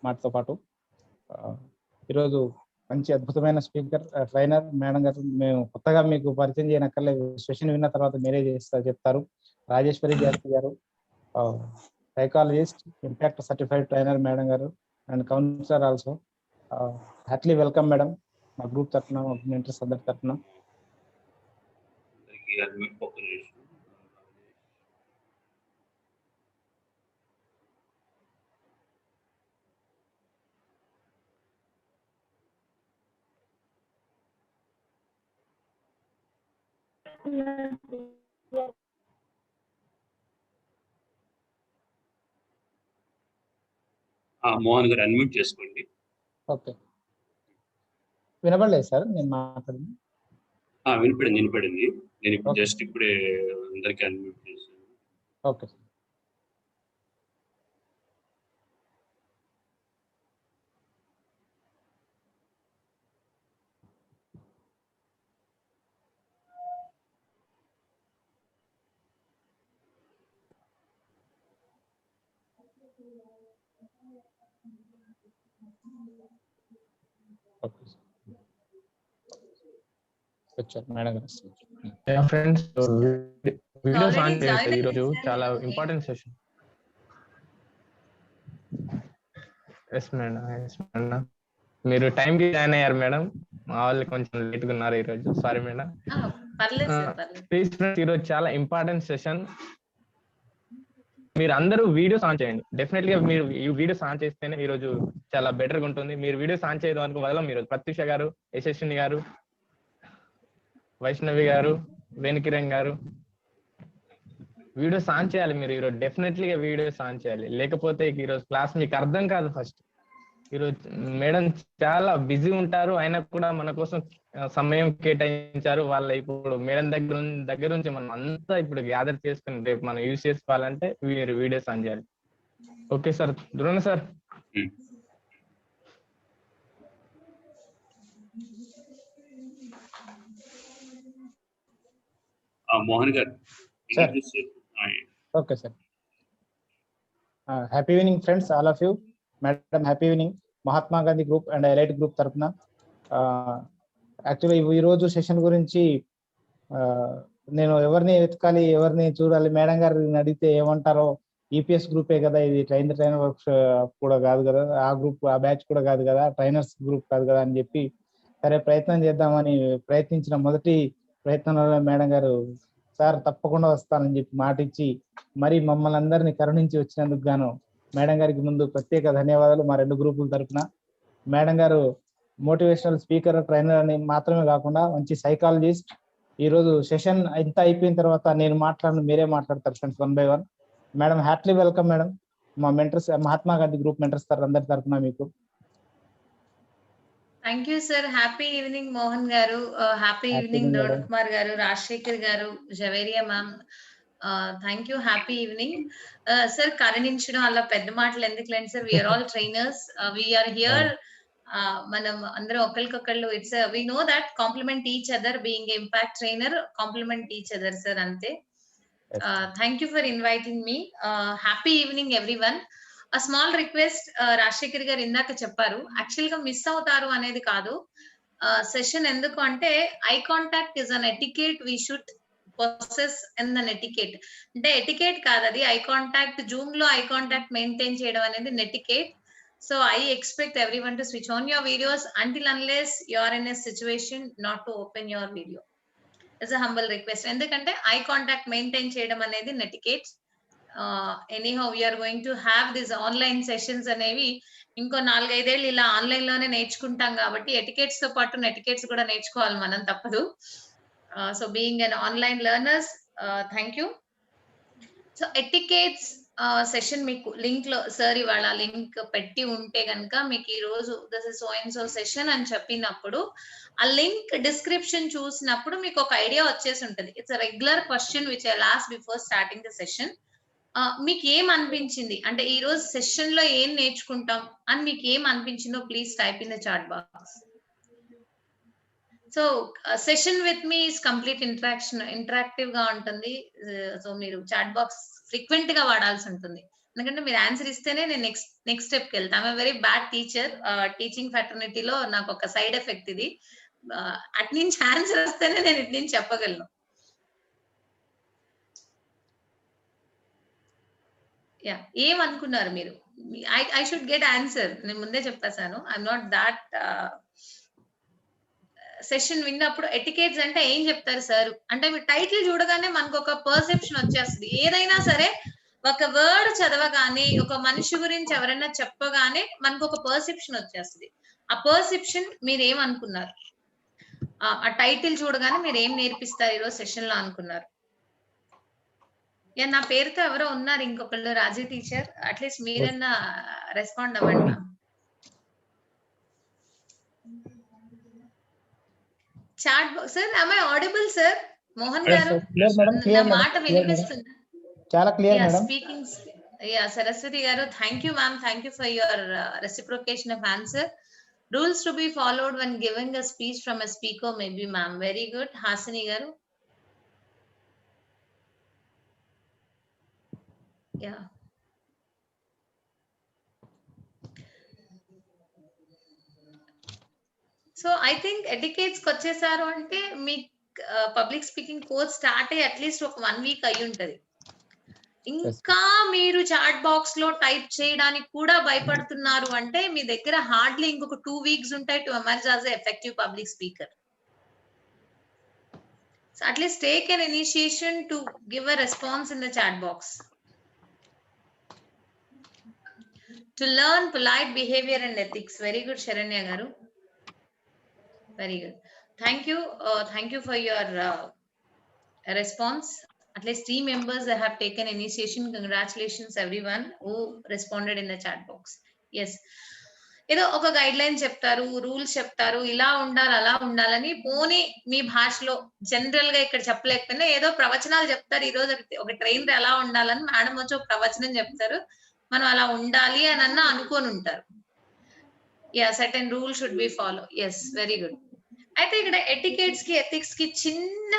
మాతో పాటు. ఈరోజు మంచి అద్భుతమైన స్పీకర్ ట్రైనర్ మేడం గారు. మేము కొత్తగా మీకు పరిచయం చేయనక్కర్లేదు, సెషన్ విన్న తర్వాత మీరే చెప్తారు. రాజేశ్వరి జాస్తి గారు, psychologist, impact certified trainer madam గారు and counsellor also. Heartly welcome madam, మా గ్రూప్ తరఫున, మా మెంటర్స్ అందరి తరఫున. మోహన్ గారు అన్మ్యూట్ చేసుకోండి. ఓకే, వినపడలేదు సార్ నేను మాట్లాడింది? వినపడింది. నేను ఇప్పుడు జస్ట్ ఇప్పుడే అందరికి అన్మ్యూట్ చేశాను. ఓకే. ఫ్రెండ్స్, వీడియోస్ ఆన్ చేయండి. ఈరోజు చాలా ఇంపార్టెంట్ సెషన్. Yes madam. మీరు టైంకి జాయిన్ అయ్యారు మేడం. మా వాళ్ళు కొంచెం లేట్గా ఉన్నారు ఈరోజు, సారీ మేడం. ప్లీజ్ ఫ్రెండ్స్, ఈరోజు చాలా ఇంపార్టెంట్ సెషన్. మీరు అందరూ వీడియోస్ ఆన్ చేయండి. డెఫినెట్గా మీరు ఈ వీడియోస్ ఆన్ చేస్తేనే ఈరోజు చాలా బెటర్గా ఉంటుంది. మీరు వీడియోస్ ఆన్ చేయడం అనుకో వదలం. మీరు ప్రత్యూష గారు, యశస్విని గారు, వైష్ణవి గారు, వేణుకిరణ్ గారు, వీడియోస్ ఆన్ చేయాలి. మీరు ఈరోజు డెఫినెట్లీగా వీడియోస్ ఆన్ చేయాలి, లేకపోతే ఈరోజు క్లాస్ మీకు అర్థం కాదు. ఫస్ట్ ఈరోజు మేడం చాలా బిజీ ఉంటారు, అయినా కూడా మన కోసం సమయం కేటాయించారు. వాళ్ళ ఇప్పుడు మేడం దగ్గర నుంచి మనం అంతా ఇప్పుడు గ్యాదర్ చేసుకుని రేపు మనం యూజ్ చేసుకోవాలంటే మీరు వీడియోస్ ఆన్ చేయాలి. Okay sir. Drona sir. Mohan గారు. Okay sir. Happy evening friends, all of you. Madam happy evening. Mahatma Gandhi group and elite group తరఫున యాక్చువల్గా ఈరోజు సెషన్ గురించి నేను ఎవరిని వెతకాలి, ఎవరిని చూడాలి, మేడం గారిని అడిగితే ఏమంటారో, ఈపీఎస్ గ్రూపే కదా ఇది, ట్రైనర్ వర్క్ కూడా కాదు కదా, ఆ గ్రూప్ ఆ బ్యాచ్ కూడా కాదు కదా, ట్రైనర్స్ గ్రూప్ కాదు కదా అని చెప్పి సరే ప్రయత్నం చేద్దామని ప్రయత్నించిన మొదటి ప్రయత్నంలో మేడం గారు సార్ తప్పకుండా వస్తానని చెప్పి మాట ఇచ్చి మరి మమ్మల్ని అందరినీ కరుణించి వచ్చినందుకు గాను మేడం గారికి ముందు ప్రత్యేక ధన్యవాదాలు మా రెండు గ్రూపుల తరఫున. మేడం గారు మోటివేషనల్ స్పీకర్, ట్రైనర్ అని మాత్రమే కాకుండా మంచి సైకాలజిస్ట్. ఈరోజు సెషన్ ఇంత అయిపోయిన తర్వాత నేను మాట్లాడను, మీరే మాట్లాడతారు friends, 1 by 1. Madam heartly welcome madam, మా mentors, Mahatma Gandhi group mentors అందరి తరఫున మీకు. Thank you sir. Happy evening Mohan గారు, హ్యాపీ ఈవినింగ్ ద్రోణ్ కుమార్ గారు, రాజశేఖర్ గారు, Javeria ma'am, thank you. Happy evening sir. కరుణించడం అలా పెద్ద మాటలు ఎందుకులేండి సార్, we are all trainers, we are here. మనం అందరం ఒకరికొకళ్ళు, it's we know that compliment each other, being impact trainer, compliment each other sir, అంతే. Thank you for inviting me. Happy evening everyone. ఆ స్మాల్ రిక్వెస్ట్, రాజశేఖర్ గారు ఇందాక చెప్పారు, యాక్చువల్ గా మిస్ అవుతారు అనేది కాదు సెషన్. ఎందుకు అంటే eye contact is an etiquette, we should possess in an etiquette. అంటే ఎటికేట్ కాదు అది, ఐ కాంటాక్ట్. జూమ్ లో ఐ కాంటాక్ట్ మెయింటైన్ చేయడం అనేది netiquette. So I expect everyone to switch on your videos until unless you are in a situation not to open your video. It's a humble request. ఎందుకంటే eye contact maintain చేయడం అనేది netiquette. Anyhow we are going to have this online sessions అనేవి ఇంకో 4-5 ఏళ్ళు ఇలా online లోనే నేర్చుకుంటాం కాబట్టి ఎటికేట్స్ తో పాటు నెటికేట్స్ కూడా నేర్చుకోవాలి మనం, తప్పదు. So being an online learners, thank you. So etiquettes session మీకు లింక్ లో సార్ ఇవాళ లింక్ పెట్టి ఉంటే కనుక మీకు ఈ రోజు this is so and so session అని చెప్పినప్పుడు ఆ లింక్ డిస్క్రిప్షన్ చూసినప్పుడు మీకు ఒక ఐడియా వచ్చేసి ఉంటుంది. It's a regular question which I last before starting the session. మీకు ఏం అనిపించింది అంటే ఈ రోజు సెషన్ లో ఏం నేర్చుకుంటాం అని మీకు ఏం అనిపించిందో please type in the chat box. So session with me is complete interactive గా ఉంటుంది. సో మీరు చాట్ బాక్స్ ఫ్రీక్వెంట్ గా వాడాల్సి ఉంటుంది. ఎందుకంటే మీరు ఆన్సర్ ఇస్తేనే నేను నెక్స్ట్ స్టెప్ కి వెళ్తాను. I'm very bad teacher. Teaching ఫ్యాటర్నిటీలో నాకు ఒక సైడ్ ఎఫెక్ట్ ఇది. అటు నుంచి ఆన్సర్ వస్తేనే నేను ఇటు నుంచి చెప్పగలను. యా, ఏమనుకున్నారు మీరు? I should get answer. నేను ముందే చెప్పేశాను, ఐఎమ్ నాట్ దాట్. సెషన్ విన్నప్పుడు ఎటికేట్స్ అంటే ఏం చెప్తారు సార్ అంటే, మీరు టైటిల్ చూడగానే మనకు ఒక పర్సెప్షన్ వచ్చేస్తుంది. ఏదైనా సరే ఒక వర్డ్ చదవగానే, ఒక మనిషి గురించి ఎవరైనా చెప్పగానే మనకు ఒక పర్సెప్షన్ వచ్చేస్తుంది. ఆ పర్సెప్షన్ మీరు ఏమనుకున్నారు? ఆ టైటిల్ చూడగానే మీరు ఏం నేర్పిస్తారు ఈరోజు సెషన్ లో అనుకున్నారు? యా, నా పేరుతో ఎవరో ఉన్నారు ఇంకొకళ్ళు, రాజీ టీచర్. అట్లీస్ట్ మీరన్నా రెస్పాండ్ అవ్వండి ma'am. Chat box sir, am I audible sir? Mohan గారు, నా మాట వినిపిస్తుందా? చాలా clear madam. Speaking. Yeah, Saraswati గారు, thank you ma'am, thank you for your reciprocation of answer. Rules to be followed when giving a speech from a speaker maybe ma'am. Very good. Hasini గారు. Yeah, so I think etiquettes కి వచ్చేసారు అంటే మీ public speaking course start అయ్యి at least ఒక 1 week అయి ఉంటది. ఇంకా మీరు చాట్ బాక్స్ లో టైప్ చేయడానికి కూడా భయపడుతున్నారు అంటే మీ దగ్గర హార్డ్లీ ఇంకొక 2 వీక్స్ ఉంటాయి to emerge as a effective public speaker. So at least take an initiation to give a response in the chat box. To learn polite behaviour and ethics. Very good Saranya గారు, very good. Thank you for your response. At least 3 members that have taken initiation. Congratulations everyone who responded in the chat box. Yes, ఏదో ఒక guide line చెప్తారు, rules చెప్తారు, ఇలా ఉండాలి అలా ఉండాలని పోనీ మీ భాషలో జనరల్ గా ఇక్కడ చెప్పలేకపోయినా ఏదో ప్రవచనాలు చెప్తారు. ఈ రోజు ఒక ట్రైనర్ ఎలా ఉండాలని మేడం వచ్చి ఒక ప్రవచనం చెప్తారు, మనం అలా ఉండాలి అని అనుకొని ఉంటారు. Yeah, certain rule should be follow. Yes, very good. అయితే ఇక్కడ ఎటికేట్స్ కి ఎథిక్స్ కి చిన్న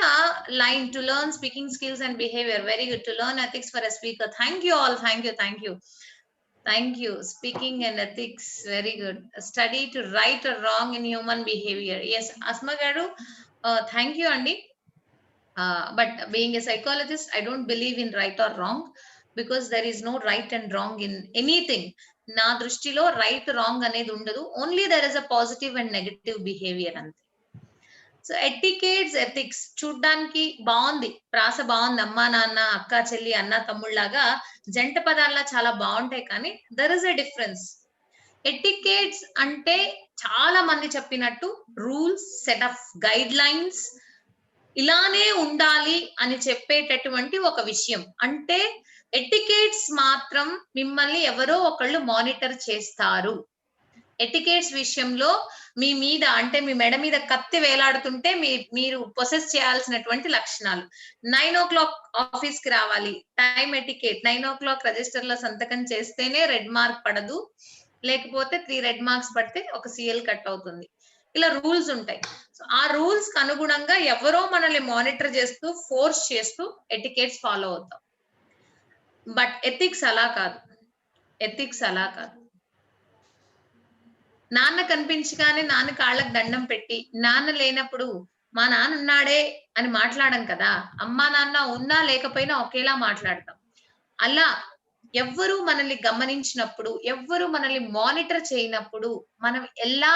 line, to learn speaking skills and behaviour. Very good. To learn ethics for a speaker. Thank you all. Thank you. Speaking and ethics, very good. Study to right or wrong in human behaviour. Yes, Asma గారు, thank you అండి. But being a psychologist, I don't believe in right or wrong, because there is no right and wrong in anything. నా దృష్టిలో right wrong అనేది ఉండదు. Only there is a positive and negative behaviour అంతే. So etiquettes, ethics చూడ్డానికి బాగుంది, ప్రాస బాగుంది, అమ్మా నాన్న, అక్క చెల్లి, అన్న తమ్ముళ్లాగా జంట పదాల్లా చాలా బాగుంటాయి. కానీ there is a difference. Etiquettes అంటే చాలా మంది చెప్పినట్టు rules, set of guide lines, ఇలానే ఉండాలి అని చెప్పేటటువంటి ఒక విషయం. అంటే ఎటికేట్స్ మాత్రం మిమ్మల్ని ఎవరో ఒకళ్ళు మానిటర్ చేస్తారు. ఎటికేట్స్ విషయంలో మీ మీద అంటే మీ మెడ మీద కత్తి వేలాడుతుంటే మీరు పొసెస్ చేయాల్సినటువంటి లక్షణాలు. 9 o'clock ఆఫీస్ కి రావాలి, టైం ఎటికేట్. 9 o'clock రిజిస్టర్ లో సంతకం చేస్తేనే రెడ్ మార్క్ పడదు, లేకపోతే 3 రెడ్ మార్క్స్ పడితే ఒక CL కట్ అవుతుంది. ఇలా రూల్స్ ఉంటాయి. సో ఆ రూల్స్ కి అనుగుణంగా ఎవరో మనల్ని మానిటర్ చేస్తూ, ఫోర్స్ చేస్తూ ఎటికేట్స్ ఫాలో అవుతాం. బట్ ఎథిక్స్ అలా కాదు. నాన్న కనిపించగానే నాన్న కాళ్ళకు దండం పెట్టి, నాన్న లేనప్పుడు మా నాన్న ఉన్నాడే అని మాట్లాడం కదా. అమ్మా నాన్న ఉన్నా లేకపోయినా ఒకేలా మాట్లాడతాం. అలా ఎవ్వరు మనల్ని గమనించినప్పుడు, ఎవ్వరు మనల్ని మానిటర్ చేయనప్పుడు మనం ఎలా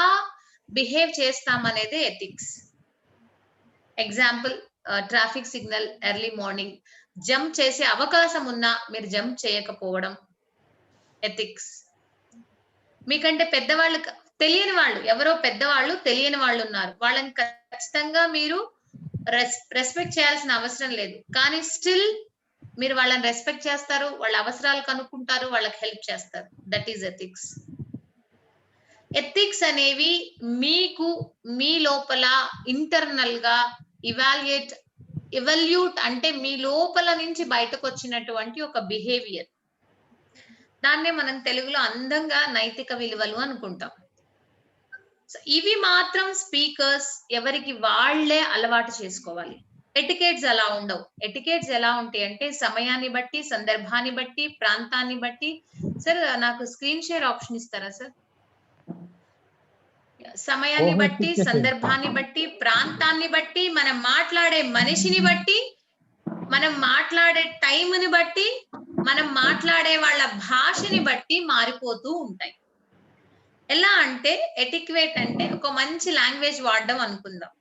బిహేవ్ చేస్తామనేదే ethics. Example, traffic signal early morning jump చేసే అవకాశం ఉన్నా మీరు జంప్ చేయకపోవడం ఎథిక్స్. మీకంటే పెద్దవాళ్ళు, తెలియని వాళ్ళు, ఎవరో పెద్దవాళ్ళు తెలియని వాళ్ళు ఉన్నారు, వాళ్ళని ఖచ్చితంగా మీరు రెస్పెక్ట్ చేయాల్సిన అవసరం లేదు. కానీ స్టిల్ మీరు వాళ్ళని రెస్పెక్ట్ చేస్తారు, వాళ్ళ అవసరాలు కనుక్కుంటారు, వాళ్ళకి హెల్ప్ చేస్తారు. That is ethics. ఎథిక్స్ అనేవి మీకు మీ లోపల ఇంటర్నల్ గా ఇవల్యూట్ అంటే మీ లోపల నుంచి బయటకు వచ్చినటువంటి ఒక బిహేవియర్. దాన్నే మనం తెలుగులో అందంగా నైతిక విలువలు అనుకుంటాం. సో ఇవి మాత్రం స్పీకర్స్ ఎవరికి వాళ్లే అలవాటు చేసుకోవాలి. ఎటికేట్స్ అలా ఉండవు. ఎటికేట్స్ ఎలా ఉంటాయి అంటే సమయాన్ని బట్టి, సందర్భాన్ని బట్టి, ప్రాంతాన్ని బట్టి. సార్ నాకు స్క్రీన్ షేర్ ఆప్షన్ ఇస్తారా సార్? సమయాన్ని బట్టి, సందర్భాన్ని బట్టి, ప్రాంతాన్ని బట్టి, మనం మాట్లాడే మనిషిని బట్టి, మనం మాట్లాడే టైంని బట్టి, మనం మాట్లాడే వాళ్ళ భాషని బట్టి మారిపోతూ ఉంటాయి. ఎలా అంటే ఎటిక్వేట్ అంటే ఒక మంచి లాంగ్వేజ్ వాడడం అనుకుందాం.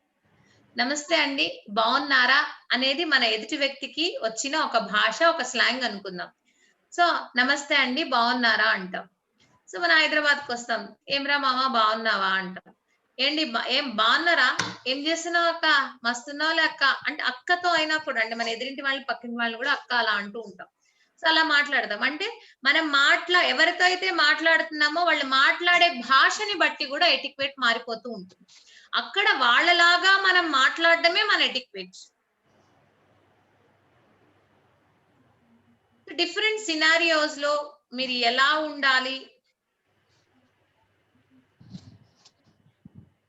నమస్తే అండి, బాగున్నారా అనేది మన ఎదుటి వ్యక్తికి వచ్చిన ఒక భాష, ఒక స్లాంగ్ అనుకుందాం. సో నమస్తే అండి, బాగున్నారా అంటాం. సో మన హైదరాబాద్కి వస్తాం, ఏమ్రా మామ బాగున్నావా అంటాం. ఏంటి ఏం బాగున్నారా, ఏం చేస్తున్నావు అక్క, మస్తున్నావులే అక్క అంటే అక్కతో అయినా కూడా అంటే మన ఎదురింటి వాళ్ళు పక్కింటి వాళ్ళు కూడా అక్క అలా అంటూ ఉంటాం. సో అలా మాట్లాడదాం అంటే మనం ఎవరితో అయితే మాట్లాడుతున్నామో వాళ్ళు మాట్లాడే భాషని బట్టి కూడా ఎటిక్వేట్ మారిపోతూ ఉంటుంది. అక్కడ వాళ్ళలాగా మనం మాట్లాడడమే మన ఎటిక్వేట్. డిఫరెంట్ సినారియోస్ లో మీరు ఎలా ఉండాలి,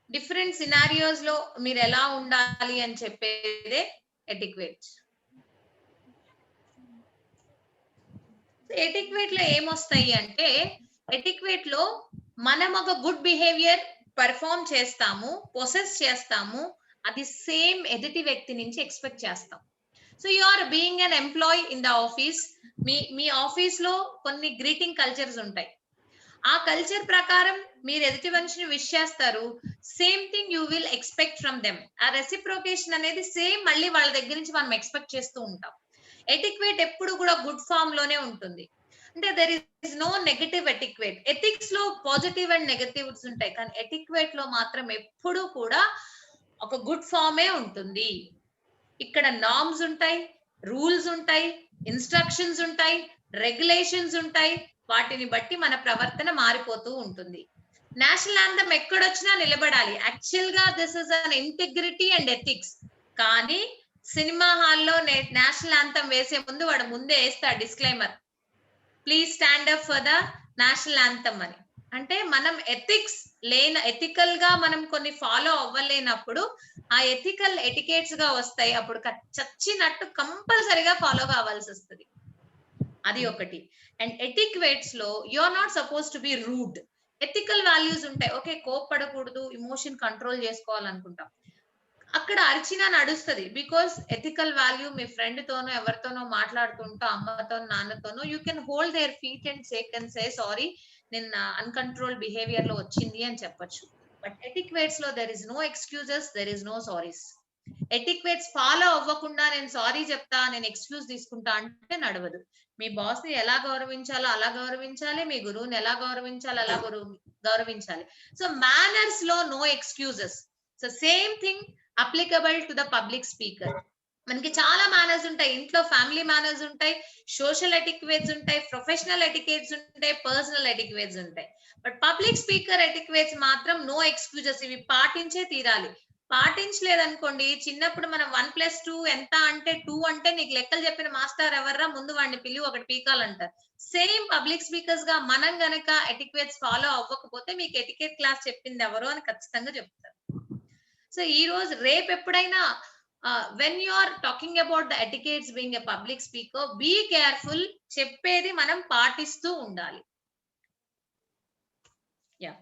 డిఫరెంట్ సినారియోస్ లో మీరు ఎలా ఉండాలి అని చెప్పేదే ఎటిక్వేట్. ఎటిక్వేట్ లో ఏమొస్తాయి అంటే ఎటిక్వేట్ లో మనం ఒక గుడ్ బిహేవియర్ పర్ఫార్మ్ చేస్తాము, పొసెస్ చేస్తాము, అది సేమ్ ఎదుటి వ్యక్తి నుంచి ఎక్స్పెక్ట్ చేస్తాం. So you are being an employee in the office. మీ ఆఫీస్ లో కొన్ని గ్రీటింగ్ కల్చర్స్ ఉంటాయి. ఆ కల్చర్ ప్రకారం మీరు ఎదుటి మనిషిని విష్ చేస్తారు. Same thing you will expect from them. ఆ రెసిప్రోకేషన్ అనేది సేమ్ మళ్ళీ వాళ్ళ దగ్గర నుంచి మనం ఎక్స్పెక్ట్ చేస్తూ ఉంటాం. ఎటిక్వేట్ ఎప్పుడు కూడా గుడ్ ఫామ్ లోనే ఉంటుంది. అంటే there is no negative etiquette. Ethics లో పాజిటివ్ అండ్ నెగటివ్స్ ఉంటాయి, కానీ ఎటిక్వేట్ లో మాత్రం ఎప్పుడు కూడా ఒక గుడ్ ఫామే ఉంటుంది. ఇక్కడ నార్మ్స్ ఉంటాయి, రూల్స్ ఉంటాయి, ఇన్స్ట్రక్షన్స్ ఉంటాయి, రెగ్యులేషన్స్ ఉంటాయి. వాటిని బట్టి మన ప్రవర్తన మారిపోతూ ఉంటుంది. నేషనల్ యాంథమ్ ఎక్కడొచ్చినా నిలబడాలి. యాక్చువల్ గా this is an integrity and ethics. కానీ సినిమా హాల్లో నేషనల్ యాంథమ్ వేసే ముందు వాడు ముందే వేస్తాడు disclaimer, please stand up for the national anthem అని. అంటే మనం ఎథికల్ గా మనం కొన్ని ఫాలో అవ్వలేనప్పుడు ఆ ఎథికల్ ఎటికేట్స్ గా వస్తాయి. అప్పుడు చచ్చినట్టు కంపల్సరిగా ఫాలో కావాల్సి వస్తుంది. అది ఒకటి. అండ్ ఎటిక్వేట్స్ లో you are not suppose to be rude. Ethical values ఉంటాయి. ఓకే, కోప్పడకూడదు, ఇమోషన్ కంట్రోల్ చేసుకోవాలనుకుంటాం. అక్కడ అరిచినా నడుస్తుంది. బికాస్ ఎథికల్ వాల్యూ మీ ఫ్రెండ్ తోనో ఎవరితోనో మాట్లాడుతుంటో, అమ్మతో నాన్నతోనో, you can hold their feet and shake and say sorry, నిన్న అన్కంట్రోల్ బిహేవియర్ లో వచ్చింది అని చెప్పొచ్చు. బట్ ఎటిక్వేట్స్ లో there is no excuses, there is no sorries. Etiquettes follow అవ్వకుండా నేను సారీ చెప్తా, నేను ఎక్స్క్యూజ్ తీసుకుంటా అంటే నడవదు. మీ బాస్ ని ఎలా గౌరవించాలో అలా గౌరవించాలి, మీ గురువుని ఎలా గౌరవించాలో అలా గౌరవించాలి. సో మేనర్స్ లో no excuses. So same thing applicable to the public speaker. మనకి చాలా మేనర్స్ ఉంటాయి. ఇంట్లో ఫ్యామిలీ మేనర్స్ ఉంటాయి, సోషల్ ఎటిక్వేట్స్ ఉంటాయి, ప్రొఫెషనల్ ఎటిక్వేట్స్ ఉంటాయి, పర్సనల్ ఎటిక్వేట్స్ ఉంటాయి. బట్ పబ్లిక్ స్పీకర్ ఎటిక్వేట్స్ మాత్రం నో ఎక్స్క్యూజెస్. ఇవి పాటించే తీరాలి. పాటించలేదనుకోండి, చిన్నప్పుడు మనం 1+2 ఎంత అంటే 2 అంటే నీకు లెక్కలు చెప్పిన మాస్టర్ ఎవర్రా, ముందు వాడిని పిలిచి ఒకటి పీకాలంటారు. సేమ్ పబ్లిక్ స్పీకర్స్ గా మనం గనక ఎటిక్వేట్స్ ఫాలో అవ్వకపోతే మీకు ఎటికెట్ క్లాస్ చెప్పింది ఎవరు అని ఖచ్చితంగా చెప్తారు. సో ఈ రోజు రేపు ఎప్పుడైనా when you are talking about the etiquettes being a public speaker, be careful. చెప్పేది మనం పాటిస్తూ ఉండాలి. Yeah,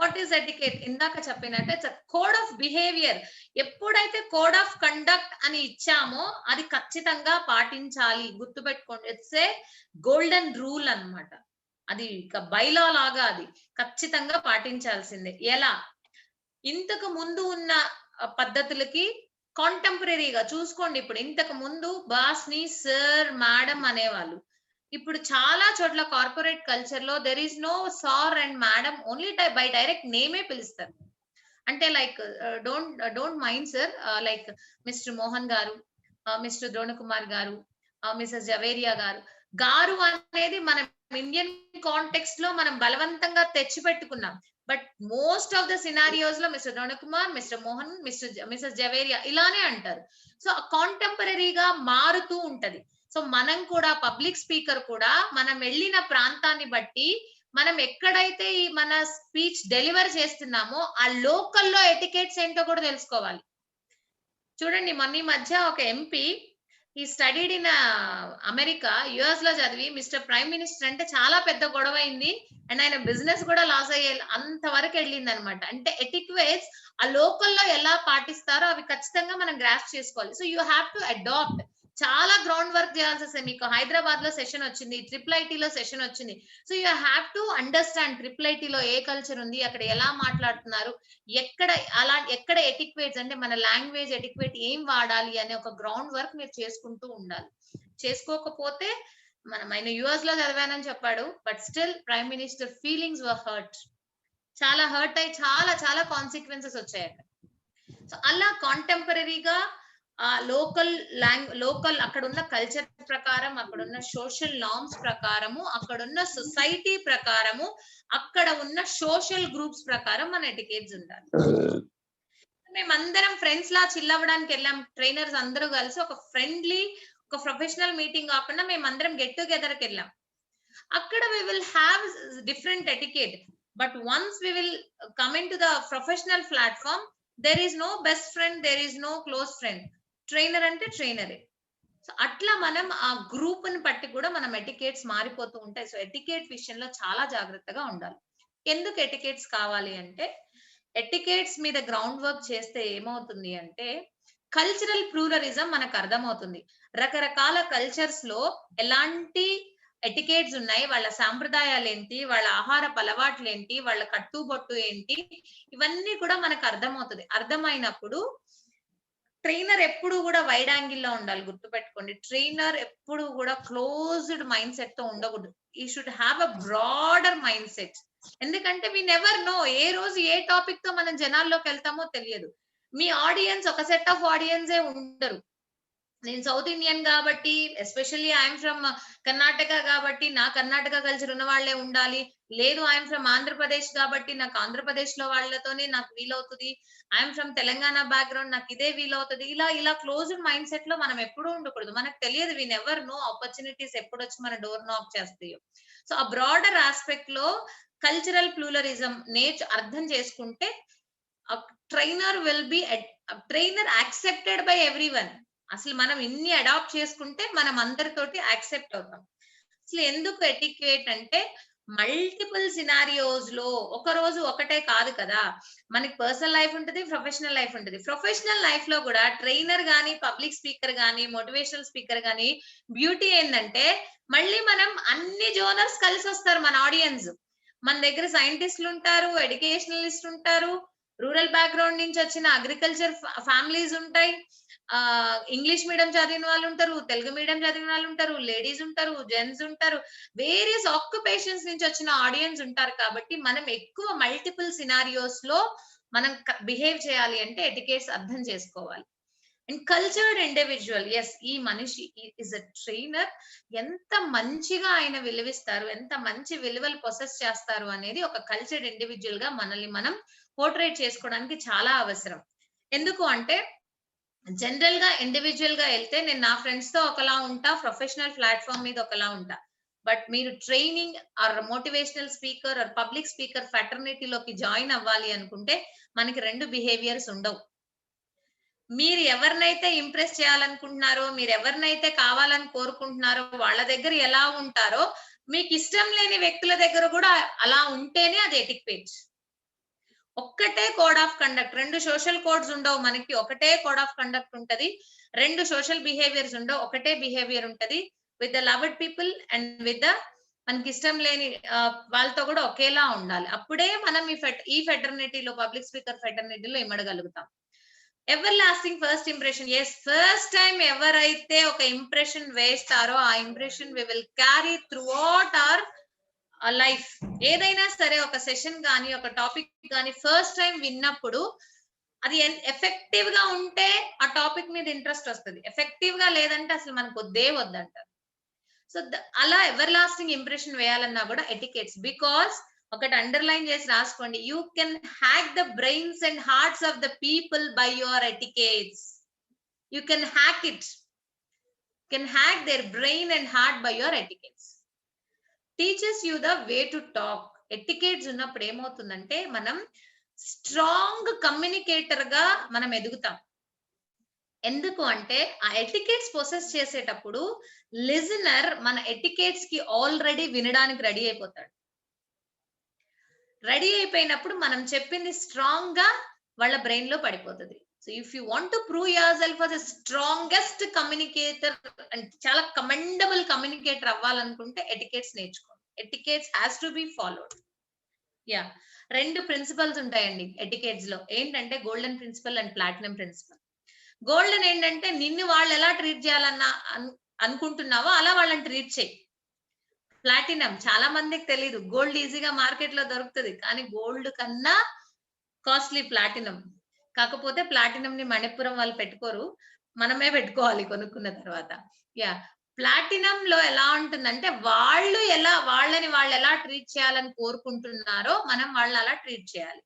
what is etiquette? ఇందాక చెప్పినట్టు ఇట్స్ కోడ్ ఆఫ్ బిహేవియర్. ఎప్పుడైతే కోడ్ ఆఫ్ కండక్ట్ అని ఇచ్చామో అది ఖచ్చితంగా పాటించాలి. గుర్తుపెట్టుకోండి, ఇట్స్ ఏ గోల్డెన్ రూల్ అన్నమాట. అది బైలా లాగా అది ఖచ్చితంగా పాటించాల్సిందే. ఎలా? ఇంతకు ముందు ఉన్న పద్ధతులకి కాంటెంపరీగా చూసుకోండి. ఇప్పుడు ఇంతకు ముందు బాస్ ని సర్, మేడం అనేవాళ్ళు. ఇప్పుడు చాలా చోట్ల కార్పొరేట్ కల్చర్ లో there is no sir and madam, only by direct నేమే పిలుస్తారు. అంటే like don't mind sir, like mister Mohan గారు, మిస్టర్ ద్రోణకుమార్ గారు, మిసెస్ జవేరియా గారు. గారు అనేది మన ఇండియన్ కాంటెక్స్ట్ లో మనం బలవంతంగా తెచ్చి పెట్టుకున్నాం. But most of the scenarios లో mister Dronakumar, mister Mohan, missus Javeria ఇలానే అంటారు. సో కాంటెంపరీగా మారుతూ ఉంటది. సో మనం కూడా పబ్లిక్ స్పీకర్ కూడా మనం వెళ్ళిన ప్రాంతాన్ని బట్టి, మనం ఎక్కడైతే ఈ మన స్పీచ్ డెలివర్ చేస్తున్నామో ఆ లోకల్లో ఎటికేట్స్ ఏంటో కూడా తెలుసుకోవాలి. చూడండి మొన్న ఈ మధ్య ఒక ఎంపీ ఈ స్టడీడ్ ఇన్ అమెరికా యుఎస్ లో చదివి మిస్టర్ ప్రైమ్ మినిస్టర్ అంటే చాలా పెద్ద గొడవ అయింది అండ్ ఆయన బిజినెస్ కూడా లాస్ అయ్యే అంతవరకు వెళ్ళింది అనమాట. అంటే ఎటిక్వేట్స్ ఆ లోకల్లో ఎలా పాటిస్తారో అవి ఖచ్చితంగా మనం గ్రాస్ప్ చేసుకోవాలి. So you have to adapt. చాలా గ్రౌండ్ వర్క్ చేయాల్సి వస్తుంది. మీకు హైదరాబాద్ లో సెషన్ వచ్చింది, IIIT లో సెషన్ వచ్చింది. So you have to understand IIIT లో ఏ కల్చర్ ఉంది, అక్కడ ఎలా మాట్లాడుతున్నారు, ఎక్కడ ఎటిక్వేట్స్ అంటే మన లాంగ్వేజ్ ఎటిక్వేట్ ఏం వాడాలి అనే ఒక గ్రౌండ్ వర్క్ మీరు చేసుకుంటూ ఉండాలి. చేసుకోకపోతే ఆయన యుఎస్ లో చదివానని చెప్పాడు, but still prime minister feelings were hurt. చాలా హర్ట్ అయ్యి చాలా కాన్సిక్వెన్సెస్ వచ్చాయి అక్కడ. సో అలా కాంటెంపరీగా ఆ లోకల్ అక్కడ ఉన్న కల్చర్ ప్రకారం, అక్కడ ఉన్న సోషల్ నార్మ్స్ ప్రకారము, అక్కడ ఉన్న సొసైటీ ప్రకారము, అక్కడ ఉన్న సోషల్ గ్రూప్స్ ప్రకారం మన ఎటికేట్స్ ఉండాలి. మేమందరం ఫ్రెండ్స్ లా చిల్ అవ్వడానికి వెళ్ళాం. ట్రైనర్స్ అందరూ కలిసి ఒక ఫ్రెండ్లీ, ఒక ప్రొఫెషనల్ మీటింగ్ కాకుండా మేమందరం గెట్ టుగెదర్ కి వెళ్ళాం. అక్కడ we will have different etiquette, but once we will come into the professional platform, there is no best friend, there is no close friend. Trainer అంటే ట్రైనరే. సో అట్లా మనం ఆ గ్రూప్ ని బట్టి కూడా మనం ఎటికేట్స్ మారిపోతూ ఉంటాయి. సో ఎటికేట్ విషయంలో చాలా జాగ్రత్తగా ఉండాలి. ఎందుకు ఎటికేట్స్ కావాలి అంటే, ఎటికేట్స్ మీద గ్రౌండ్ వర్క్ చేస్తే ఏమవుతుంది అంటే కల్చరల్ ప్లూరలిజం మనకు అర్థమవుతుంది. రకరకాల కల్చర్స్ లో ఎలాంటి ఎటికేట్స్ ఉన్నాయి, వాళ్ళ సాంప్రదాయాలు ఏంటి, వాళ్ళ ఆహారపు అలవాట్లు ఏంటి, వాళ్ళ కట్టుబొట్టు ఏంటి, ఇవన్నీ కూడా మనకు అర్థమవుతుంది. అర్థమైనప్పుడు ట్రైనర్ ఎప్పుడు కూడా వైడ్ యాంగిల్ లో ఉండాలి. గుర్తుపెట్టుకోండి, ట్రైనర్ ఎప్పుడు కూడా క్లోజ్డ్ మైండ్ సెట్ తో ఉండకూడదు. ఈ should have a broader mind set. ఎందుకంటే వి నెవర్ నో ఏ రోజు ఏ టాపిక్ తో మనం జనాల్లోకి వెళ్తామో తెలియదు. మీ ఆడియన్స్ ఒక సెట్ ఆఫ్ ఆడియన్సే ఉండరు. నేను సౌత్ ఇండియన్ కాబట్టి, ఎస్పెషల్లీ ఐఎమ్ ఫ్రమ్ కర్ణాటక కాబట్టి నా కర్ణాటక కల్చర్ ఉన్న వాళ్ళే ఉండాలి. లేదు ఐఎమ్ ఫ్రమ్ ఆంధ్రప్రదేశ్ కాబట్టి నాకు ఆంధ్రప్రదేశ్ లో వాళ్ళతోనే నాకు వీలవుతుంది. ఐఎమ్ ఫ్రమ్ తెలంగాణ బ్యాక్గ్రౌండ్, నాకు ఇదే వీలవుతుంది. ఇలా క్లోజ్డ్ మైండ్ సెట్ లో మనం ఎప్పుడూ ఉండకూడదు. మనకు తెలియదు, వి నెవర్ నో ఆపర్చునిటీస్ ఎప్పుడు వచ్చి మన డోర్ నాక్ చేస్తాయో. సో ఆ బ్రాడర్ ఆస్పెక్ట్ లో కల్చరల్ ప్లూరలిజం అర్థం చేసుకుంటే trainer will be trainer accepted by everyone. అసలు మనం ఇన్ని అడాప్ట్ చేసుకుంటే మనం అందరితోటి యాక్సెప్ట్ అవుతాం. అసలు ఎందుకు ఎటిక్వేట్ అంటే మల్టిపుల్ సినారియోస్ లో ఒక రోజు ఒకటే కాదు కదా. మనకి పర్సనల్ లైఫ్ ఉంటుంది, ప్రొఫెషనల్ లైఫ్ ఉంటుంది. ప్రొఫెషనల్ లైఫ్ లో కూడా ట్రైనర్ గానీ, పబ్లిక్ స్పీకర్ గానీ, మోటివేషనల్ స్పీకర్ గానీ బ్యూటీ ఏంటంటే మళ్ళీ మనం అన్ని జోనర్స్ కలిసి వస్తారు మన ఆడియన్స్. మన దగ్గర సైంటిస్టులు ఉంటారు, ఎడ్యుకేషనలిస్ట్ ఉంటారు, రూరల్ బ్యాక్గ్రౌండ్ నుంచి వచ్చిన అగ్రికల్చర్ ఫ్యామిలీస్ ఉంటాయి, ఇంగ్లీష్ మీడియం చదివిన వాళ్ళు ఉంటారు, తెలుగు మీడియం చదివిన వాళ్ళు ఉంటారు, లేడీస్ ఉంటారు, జెంట్స్ ఉంటారు, వేరియస్ ఆక్యుపేషన్స్ నుంచి వచ్చిన ఆడియన్స్ ఉంటారు. కాబట్టి మనం ఎక్కువ మల్టిపుల్ సినారియోస్ లో మనం బిహేవ్ చేయాలి అంటే ఎటికేట్స్ అర్థం చేసుకోవాలి. అండ్ కల్చర్డ్ ఇండివిజువల్, ఎస్, ఈ మనిషి ఈజ్ అ ట్రైనర్, ఎంత మంచిగా ఆయన విలువిస్తారు, ఎంత మంచి విలువలు పొసెస్ చేస్తారు అనేది ఒక కల్చర్డ్ ఇండివిజువల్ గా మనల్ని మనం పోర్ట్రేట్ చేసుకోవడానికి చాలా అవసరం. ఎందుకు అంటే జనరల్ గా ఇండివిజువల్ గా వెళ్తే నేను నా ఫ్రెండ్స్ తో ఒకలా ఉంటా, ప్రొఫెషనల్ ప్లాట్ఫామ్ మీద ఒకలా ఉంటా. బట్ మీరు training or motivational speaker or public speaker ఫ్యాటర్నిటీలోకి జాయిన్ అవ్వాలి అనుకుంటే మనకి రెండు బిహేవియర్స్ ఉండవు. మీరు ఎవరినైతే ఇంప్రెస్ చేయాలనుకుంటున్నారో, మీరు ఎవరినైతే కావాలని కోరుకుంటున్నారో వాళ్ళ దగ్గర ఎలా ఉంటారో, మీకు ఇష్టం లేని వ్యక్తుల దగ్గర కూడా అలా ఉంటేనే అది ఎటిక్వేట్. ఒక్కటే కోడ్ ఆఫ్ కండక్ట్, రెండు సోషల్ కోడ్స్ ఉండవు మనకి, ఒకటే కోడ్ ఆఫ్ కండక్ట్ ఉంటది. రెండు సోషల్ బిహేవియర్స్ ఉండవు, ఒకటే బిహేవియర్ ఉంటది. With the loved people and with the మనకి ఇష్టం లేని వాళ్ళతో కూడా ఒకేలా ఉండాలి. అప్పుడే మనం ఈ ఫెటర్నిటీలో, పబ్లిక్ స్పీకర్ ఫెటర్నిటీలో ఇమ్మడగలుగుతాం. Everlasting first impression, yes, first time ఎవరైతే ఒక ఇంప్రెషన్ వేస్తారో ఆ impression we will carry throughout our life. ఏదైనా సరే ఒక సెషన్ గానీ, ఒక టాపిక్ గానీ ఫస్ట్ టైం విన్నప్పుడు అది ఎఫెక్టివ్ గా ఉంటే ఆ టాపిక్ మీద ఇంట్రెస్ట్ వస్తుంది. ఎఫెక్టివ్ గా లేదంటే అసలు మనకు వద్దే వద్దంటారు. సో అలా ఎవర్ లాస్టింగ్ ఇంప్రెషన్ వేయాలన్నా కూడా ఎటికేట్స్. బికాస్ ఒకటి అండర్లైన్ చేసి రాసుకోండి, you can hack the brains and hearts of the people by your etiquettes. You can hack it, can hack their brain and heart by your etiquettes. Teachers you the way to talk. Etiquettes ఉన్నప్పుడు ఏమవుతుందంటే మనం strong communicator గా మనం ఎదుగుతాం. ఎందుకు అంటే ఆ etiquettes process చేసేటప్పుడు listener మన ఎటికెట్స్ కి ఆల్రెడీ వినడానికి రెడీ అయిపోతాడు. రెడీ అయిపోయినప్పుడు మనం చెప్పింది స్ట్రాంగ్ గా వాళ్ళ బ్రెయిన్ లో పడిపోతుంది. So if you want to prove yourself as a strongest communicator and చాలా కమెండబుల్ కమ్యూనికేటర్ అవ్వాలనుకుంటే ఎటికెట్స్ నేర్చుకోండి. Etiquettes has to be followed. Yeah, 2 principles ఉంటాయండి ఎటికెట్స్ లో. ఏంటంటే golden principle and platinum principle. Golden ఏంటంటే నిన్ను వాళ్ళు ఎలా ట్రీట్ చేయాలన్నా అనుకుంటున్నావో అలా వాళ్ళని ట్రీట్ చేయి. ప్లాటినం చాలా మందికి తెలీదు, గోల్డ్ ఈజీగా మార్కెట్ లో దొరుకుతుంది, కానీ గోల్డ్ కన్నా కాస్ట్లీ ప్లాటినం. కాకపోతే ప్లాటినం ని మణిపురం వాళ్ళు పెట్టుకోరు, మనమే పెట్టుకోవాలి కొనుక్కున్న తర్వాత. యా, ప్లాటినం లో ఎలా ఉంటుందంటే వాళ్ళు ఎలా ట్రీట్ చేయాలని కోరుకుంటున్నారో మనం వాళ్ళని అలా ట్రీట్ చేయాలి.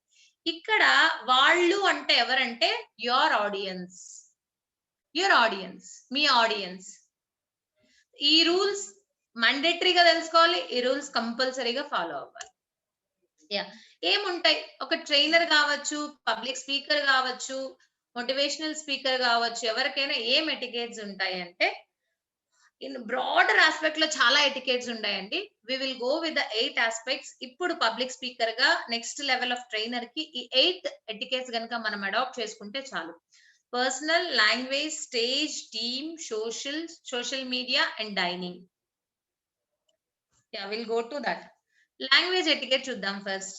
ఇక్కడ వాళ్ళు అంటే ఎవరంటే యువర్ ఆడియన్స్, మీ ఆడియన్స్. ఈ రూల్స్ మండేటరీగా తెలుసుకోవాలి, ఈ రూల్స్ కంపల్సరీగా ఫాలో అవ్వాలి. యా, ఏముంటాయి, ఒక ట్రైనర్ కావచ్చు, పబ్లిక్ స్పీకర్ కావచ్చు, మోటివేషనల్ స్పీకర్ కావచ్చు, ఎవరికైనా ఏం ఎటికేట్స్ ఉంటాయి అంటే ఇన్ బ్రాడర్ ఆస్పెక్ట్ లో చాలా ఎటికేట్స్ ఉంటాయండి. We will go with the 8 aspects. ఇప్పుడు పబ్లిక్ స్పీకర్ గా నెక్స్ట్ లెవెల్ ఆఫ్ ట్రైనర్ కి ఈ 8 ఎటికేట్స్ గనుక మనం అడాప్ట్ చేసుకుంటే చాలు. Personal, language, stage, team, social media and dining. Yeah, we'll go to that. Language etiquette చూద్దాం first.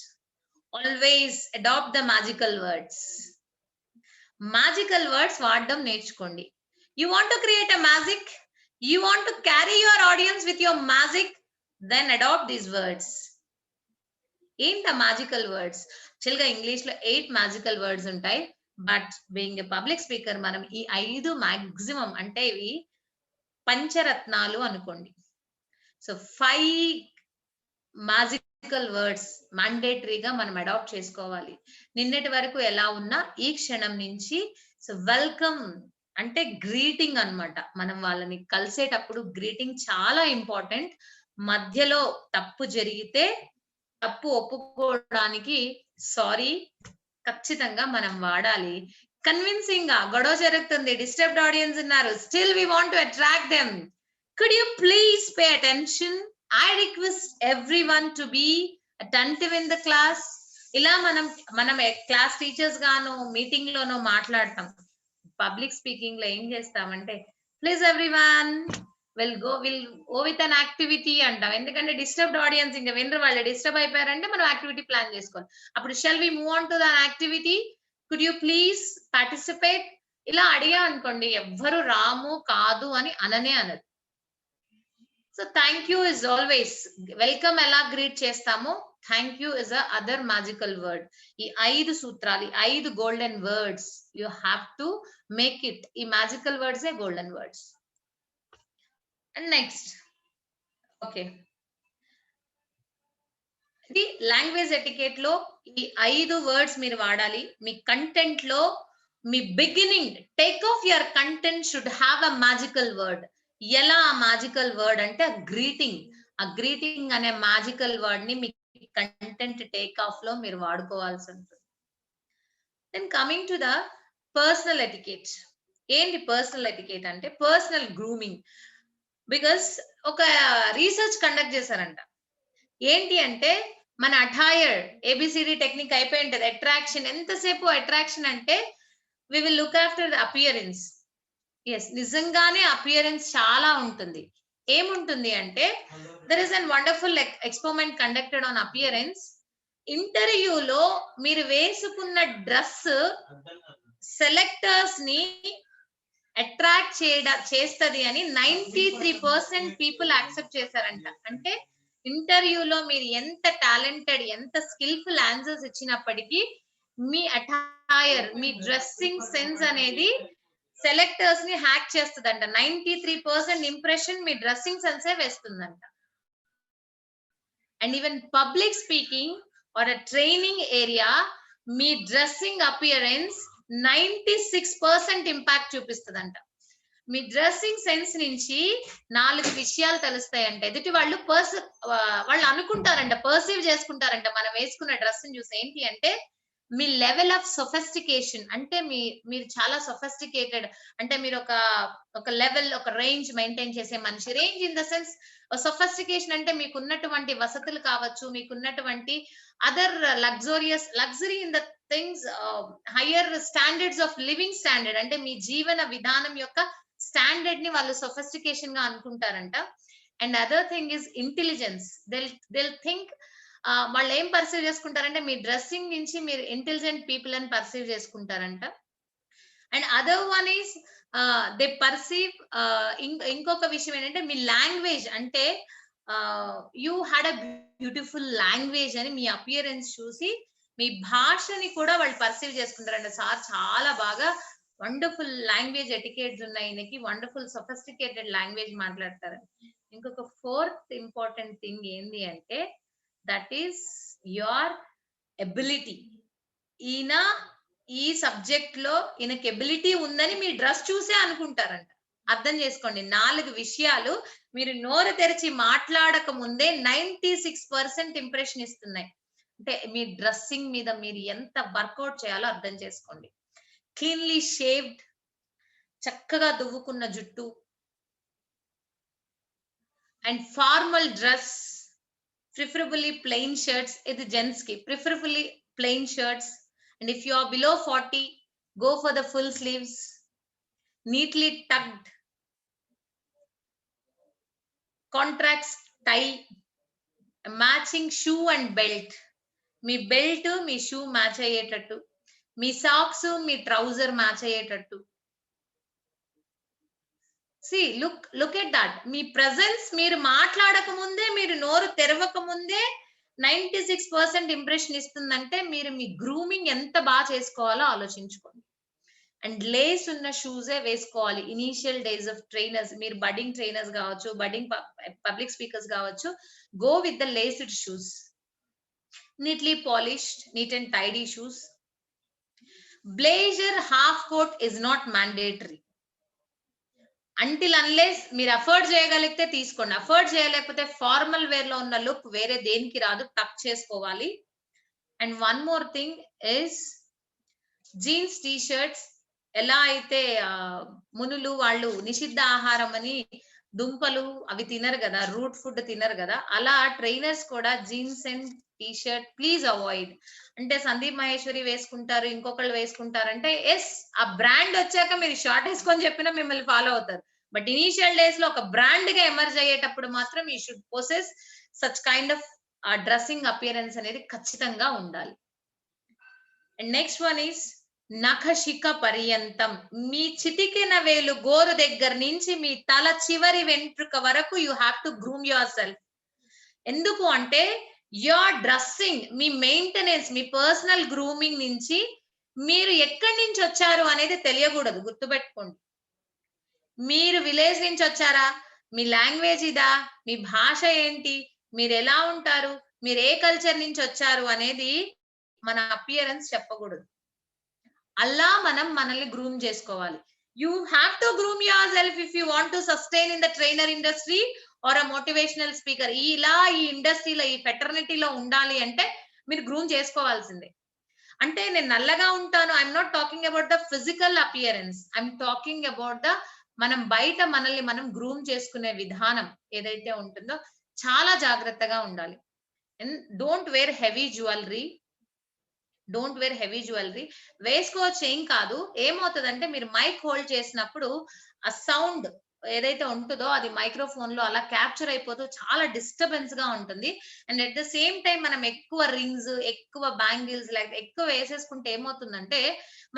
Always adopt the magical words. Magical words వాడడం నేర్చుకోండి. You want to create a magic? You want to carry your audience with your magic? Then adopt these words. ఏంటి magical words? చిల్గా English లో 8 magical words ఉంటాయి. But being a public speaker మనం ఈ 5 maximum అంటే ఇవి పంచరత్నాలు అనుకోండి. సో 5 మ్యాజికల్ వర్డ్స్ మ్యాండేటరీగా మనం adapt చేసుకోవాలి. నిన్నటి వరకు ఎలా ఉన్నా ఈ క్షణం నుంచి సో వెల్కమ్ అంటే గ్రీటింగ్ అన్నమాట. మనం వాళ్ళని కలిసేటప్పుడు గ్రీటింగ్ చాలా ఇంపార్టెంట్. మధ్యలో తప్పు జరిగితే తప్పు ఒప్పుకోవడానికి సారీ ఖచ్చితంగా మనం వాడాలి. కన్విన్సింగ్ గా గొడవ జరుగుతుంది, డిస్టర్బ్డ్ ఆడియన్స్ ఉన్నారు, still we want to attract them. Could you please pay attention? I request everyone to be attentive in the class. ఇలా మనం క్లాస్ టీచర్స్ గాను మీటింగ్ లోనో మాట్లాడతాం. పబ్లిక్ స్పీకింగ్ లో ఏం చేస్తామంటే please everyone will go with an activity అంటాం. ఎందుకంటే డిస్టర్బ్డ్ ఆడియన్స్ ఇంకా వినరు, వాళ్ళు డిస్టర్బ్ అయిపోయారంటే మనం యాక్టివిటీ ప్లాన్ చేసుకోవాలి. అప్పుడు shall we move on to the activity, could you please participate ఇలా అడిగా అనుకోండి, ఎవ్వరు రాము కాదు అని అనరు. So thank you is always welcome. ఎలా గ్రీట్ చేస్తామో thank you is a other magical word. ఈ 5 సూత్రాలు, ఈ 5 golden words you have to make it. ఈ మ్యాజికల్ వర్డ్స్ ఏ golden words. And next okay, ఇది లాంగ్వేజ్ ఎటికేట్ లో ఈ 5 వర్డ్స్ మీరు వాడాలి. మీ కంటెంట్ లో మీ beginning take off your content should have a magical word. ఎలా మ్యాజికల్ వర్డ్ అంటే ఆ గ్రీటింగ్ అనే మ్యాజికల్ వర్డ్ ని మీ కంటెంట్ టేక్ ఆఫ్ లో మీరు వాడుకోవాల్సి ఉంటుంది. Then coming to the personal etiquette. ఏంటి పర్సనల్ ఎటికేట్ అంటే పర్సనల్ గ్రూమింగ్. బికాస్ ఒక రీసెర్చ్ కండక్ట్ చేశారంట. ఏంటి అంటే మన అటైర్ ఏబిసిడి టెక్నిక్ అయిపోయి ఉంటది. అట్రాక్షన్, ఎంతసేపు అట్రాక్షన్ అంటే we will look after the appearance. Yes, నిజంగానే అపియరెన్స్ చాలా ఉంటుంది. ఏముంటుంది అంటే there is an wonderful experiment conducted on appearance. ఇంటర్వ్యూలో మీరు వేసుకున్న డ్రెస్ సెలెక్టర్స్ ని అట్రాక్ట్ చేస్తది అని 93% పీపుల్ యాక్సెప్ట్ చేశారంట. అంటే ఇంటర్వ్యూలో మీరు ఎంత టాలెంటెడ్, ఎంత స్కిల్ఫుల్ ఆన్సర్స్ ఇచ్చినప్పటికీ మీ అటైర్, మీ డ్రెస్సింగ్ సెన్స్ అనేది సెలెక్టర్స్ ని హ్యాక్ చేస్తుందంట. 93% ఇంప్రెషన్ మీ డ్రెస్సింగ్ సెన్సే వేస్తుందంట. And even public speaking or a training area మీ డ్రెస్సింగ్ అపియరెన్స్ 96% ఇంపాక్ట్ చూపిస్తుందంట. మీ డ్రెస్సింగ్ సెన్స్ నుంచి 4 విషయాలు తెలుస్తాయంట. ఎదుటి వాళ్ళు అనుకుంటారంట, పర్సీవ్ చేసుకుంటారంట మనం వేసుకున్న డ్రెస్ చూసి. ఏంటి అంటే మీ లెవెల్ ఆఫ్ సొఫిస్టికేషన్, అంటే మీరు చాలా సొఫిస్టికేటెడ్, అంటే మీరు ఒక లెవెల్, ఒక రేంజ్ మెయింటైన్ చేసే మనిషి. Range in the sense sophistication అంటే మీకున్నటువంటి వసతులు కావచ్చు, మీకున్నటువంటి other luxury in the things, higher standards of living standard, అంటే మీ జీవన విధానం యొక్క స్టాండర్డ్ ని వాళ్ళు సొఫిస్టికేషన్ గా అనుకుంటారంట. And other thing is intelligence. They'll think, వాళ్ళు ఏం పర్సీవ్ చేసుకుంటారంటే మీ డ్రెస్సింగ్ నుంచి మీరు ఇంటెలిజెంట్ పీపుల్ అని పర్సీవ్ చేసుకుంటారంట. And other one is they perceive, ఇంకొక విషయం ఏంటంటే మీ లాంగ్వేజ్, అంటే you had a beautiful language అని మీ అపియరెన్స్ చూసి మీ భాషని కూడా వాళ్ళు పర్సీవ్ చేసుకుంటారంట. సార్ చాలా బాగా వండర్ఫుల్ లాంగ్వేజ్ ఎటికేట్స్ ఉన్నాయి, ఈయనకి వండర్ఫుల్ సొఫిస్టికేటెడ్ లాంగ్వేజ్ మాట్లాడతారు. ఇంకొక ఫోర్త్ ఇంపార్టెంట్ థింగ్ ఏంది అంటే దట్ ఈస్ యువర్ ఎబిలిటీ. ఈయన ఈ సబ్జెక్ట్ లో ఈయనకి ఎబిలిటీ ఉందని మీ డ్రెస్ చూసే అనుకుంటారంట. అర్థం చేసుకోండి, 4 విషయాలు మీరు నోరు తెరిచి మాట్లాడక ముందే 96% ఇంప్రెషన్ ఇస్తున్నాయి. అంటే మీ డ్రెస్సింగ్ మీద మీరు ఎంత వర్కౌట్ చేయాలో అర్థం చేసుకోండి. క్లీన్లీ షేవ్డ్, చక్కగా దువ్వుకున్న జుట్టు, and formal dress, preferably plain shirts. ఇది జెంట్స్ కి preferably plain shirts, and if you are below 40 go for the full sleeves, neatly tucked, contrast tie, matching shoe and belt. Me belt me shoe match అయ్యేటట్టు, మీ socks మీ trouser match అయ్యేటట్టు. See, look at that. Me presence, మీరు మాట్లాడక ముందే, మీరు నోరు తెరవక ముందే 96% impression ఇస్తుందంటే మీరు మీ grooming ఎంత బాగా చేసుకోవాలో ఆలోచించుకోండి. అండ్ లేస్ ఉన్న షూసే వేసుకోవాలి. ఇనీషియల్ డేస్ ఆఫ్ ట్రైనర్స్, మీరు బడ్డింగ్ ట్రైనర్స్ కావచ్చు, బడ్డింగ్ పబ్లిక్ స్పీకర్స్ కావచ్చు, go with the laced shoes. Neatly polished, neat and tidy shoes. Blazer half coat is not mandatory. Until unless మీరు అఫోర్డ్ చేయగలిగితే తీసుకోండి, afford చేయలేకపోతే ఫార్మల్ వేర్ లో ఉన్న look వేరే దేనికి రాదు, టక్ చేసుకోవాలి. And one more thing is jeans, T shirts. ఎలా అయితే మునులు వాళ్ళు నిషిద్ధ ఆహారం అని దుంపలు అవి తినరు కదా, రూట్ ఫుడ్ తినరు కదా, అలా ట్రైనర్స్ కూడా jeans and T shirt please avoid. అంటే సందీప్ మహేశ్వరి వేసుకుంటారు, ఇంకొకళ్ళు వేసుకుంటారంటే ఎస్, ఆ బ్రాండ్ వచ్చాక మీరు షార్ట్ వేసుకొని చెప్పినా మిమ్మల్ని ఫాలో అవుతారు. బట్ ఇనీషియల్ డేస్ లో ఒక బ్రాండ్ గా ఎమర్జ్ అయ్యేటప్పుడు మాత్రం you should possess such kind of dressing appearance అనేది ఖచ్చితంగా ఉండాలి. అండ్ నెక్స్ట్ వన్ ఈస్ నఖశిఖ పర్యంతం. మీ చిటికెన వేలు గోరు దగ్గర నుంచి మీ తల చివరి వెంట్రుక వరకు you have to groom your self. ఎందుకు అంటే your dressing, me maintenance, me personal grooming నుంచి మీరు ఎక్కడి నుంచి వచ్చారు అనేది తెలియకూడదు. గుర్తుపెట్టుకోండి, మీరు విలేజ్ నుంచి వచ్చారా, మీ లాంగ్వేజ్ ఇదా, మీ భాష ఏంటి, మీరు ఎలా ఉంటారు, మీరు ఏ కల్చర్ నుంచి వచ్చారు అనేది మన అపియరెన్స్ చెప్పకూడదు. అలా మనం మనల్ని గ్రూమ్ చేసుకోవాలి. You have to groom your self if you want to sustain in the trainer industry or a motivational speaker. ఇలా ఈ ఇండస్ట్రీలో, ఈ ఫెటర్నిటీలో ఉండాలి అంటే మీరు గ్రూమ్ చేసుకోవాల్సిందే. అంటే నేను నల్లగా ఉంటాను, I'm not talking about the physical appearance, I'm talking about the మనం బయట మనల్ని మనం గ్రూమ్ చేసుకునే విధానం ఏదైతే ఉంటుందో చాలా జాగ్రత్తగా ఉండాలి. And don't wear heavy jewellery. వేసుకోవచ్చు, ఏం కాదు. ఏమవుతుందంటే మీరు మైక్ హోల్డ్ చేసినప్పుడు ఆ సౌండ్ ఏదైతే ఉంటుందో అది మైక్రోఫోన్ లో అలా క్యాప్చర్ అయిపోతూ చాలా డిస్టర్బెన్స్ గా ఉంటుంది. And at the same time మనం ఎక్కువ రింగ్స్, ఎక్కువ బ్యాంగిల్స్ లైక్ ఎక్కువ వేసేసుకుంటే ఏమవుతుందంటే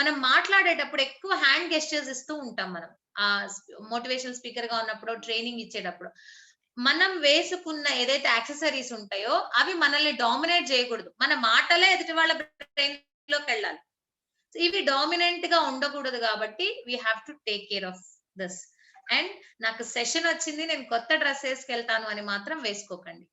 మనం మాట్లాడేటప్పుడు ఎక్కువ హ్యాండ్ గెస్చర్స్ ఇస్తూ ఉంటాం. మనం ఆ మోటివేషనల్ స్పీకర్ గా ఉన్నప్పుడు, ట్రైనింగ్ ఇచ్చేటప్పుడు మనం వేసుకున్న ఏదైతే యాక్సెసరీస్ ఉంటాయో అవి మనల్ని డామినేట్ చేయకూడదు. మన మాటలే ఎదుటి వాళ్ళ బ్రెయిన్ లోకి వెళ్ళాలి. ఇవి డామినెంట్ గా ఉండకూడదు. కాబట్టి we have to take care of this. And నాకు సెషన్ వచ్చింది, నేను కొత్త డ్రెస్ వేసుకెళ్తాను అని మాత్రం వేసుకోకండి.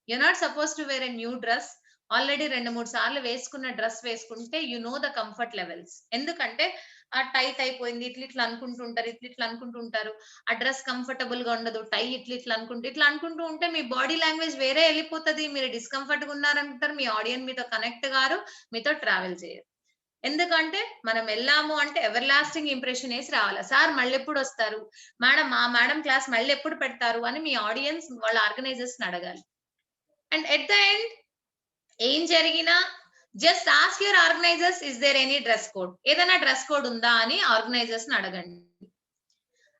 You not suppose to wear a new dress. Already 2-3 సార్లు వేసుకున్న డ్రెస్ వేసుకుంటే you know the comfort levels. ఎందుకంటే ఆ టైట్ అయిపోయింది, ఇట్లా అనుకుంటుంటారు, ఇట్లా అనుకుంటుంటారు, ఆ డ్రెస్ కంఫర్టబుల్ గా ఉండదు, టై ఇట్లా అనుకుంటూ ఉంటే మీ బాడీ లాంగ్వేజ్ వేరే వెళ్ళిపోతుంది, మీరు డిస్కంఫర్ట్ గా ఉన్నారంటారు, మీ ఆడియన్స్ మీతో కనెక్ట్ గారు, మీతో ట్రావెల్ చేయరు. ఎందుకంటే మనం వెళ్ళాము అంటే ఎవర్ లాస్టింగ్ ఇంప్రెషన్ వేసి రావాలి. సార్ మళ్ళీ ఎప్పుడు వస్తారు, మేడం ఆ మేడం క్లాస్ మళ్ళీ ఎప్పుడు పెడతారు అని మీ ఆడియన్స్ వాళ్ళ ఆర్గనైజర్స్ అడగాలి. అండ్ ఎట్ ద ఎండ్ ఏం జరిగినా just ask your organisers, is there any dress code, ఏదైనా డ్రెస్ కోడ్ ఉందా అని ఆర్గనైజర్స్ అడగండి.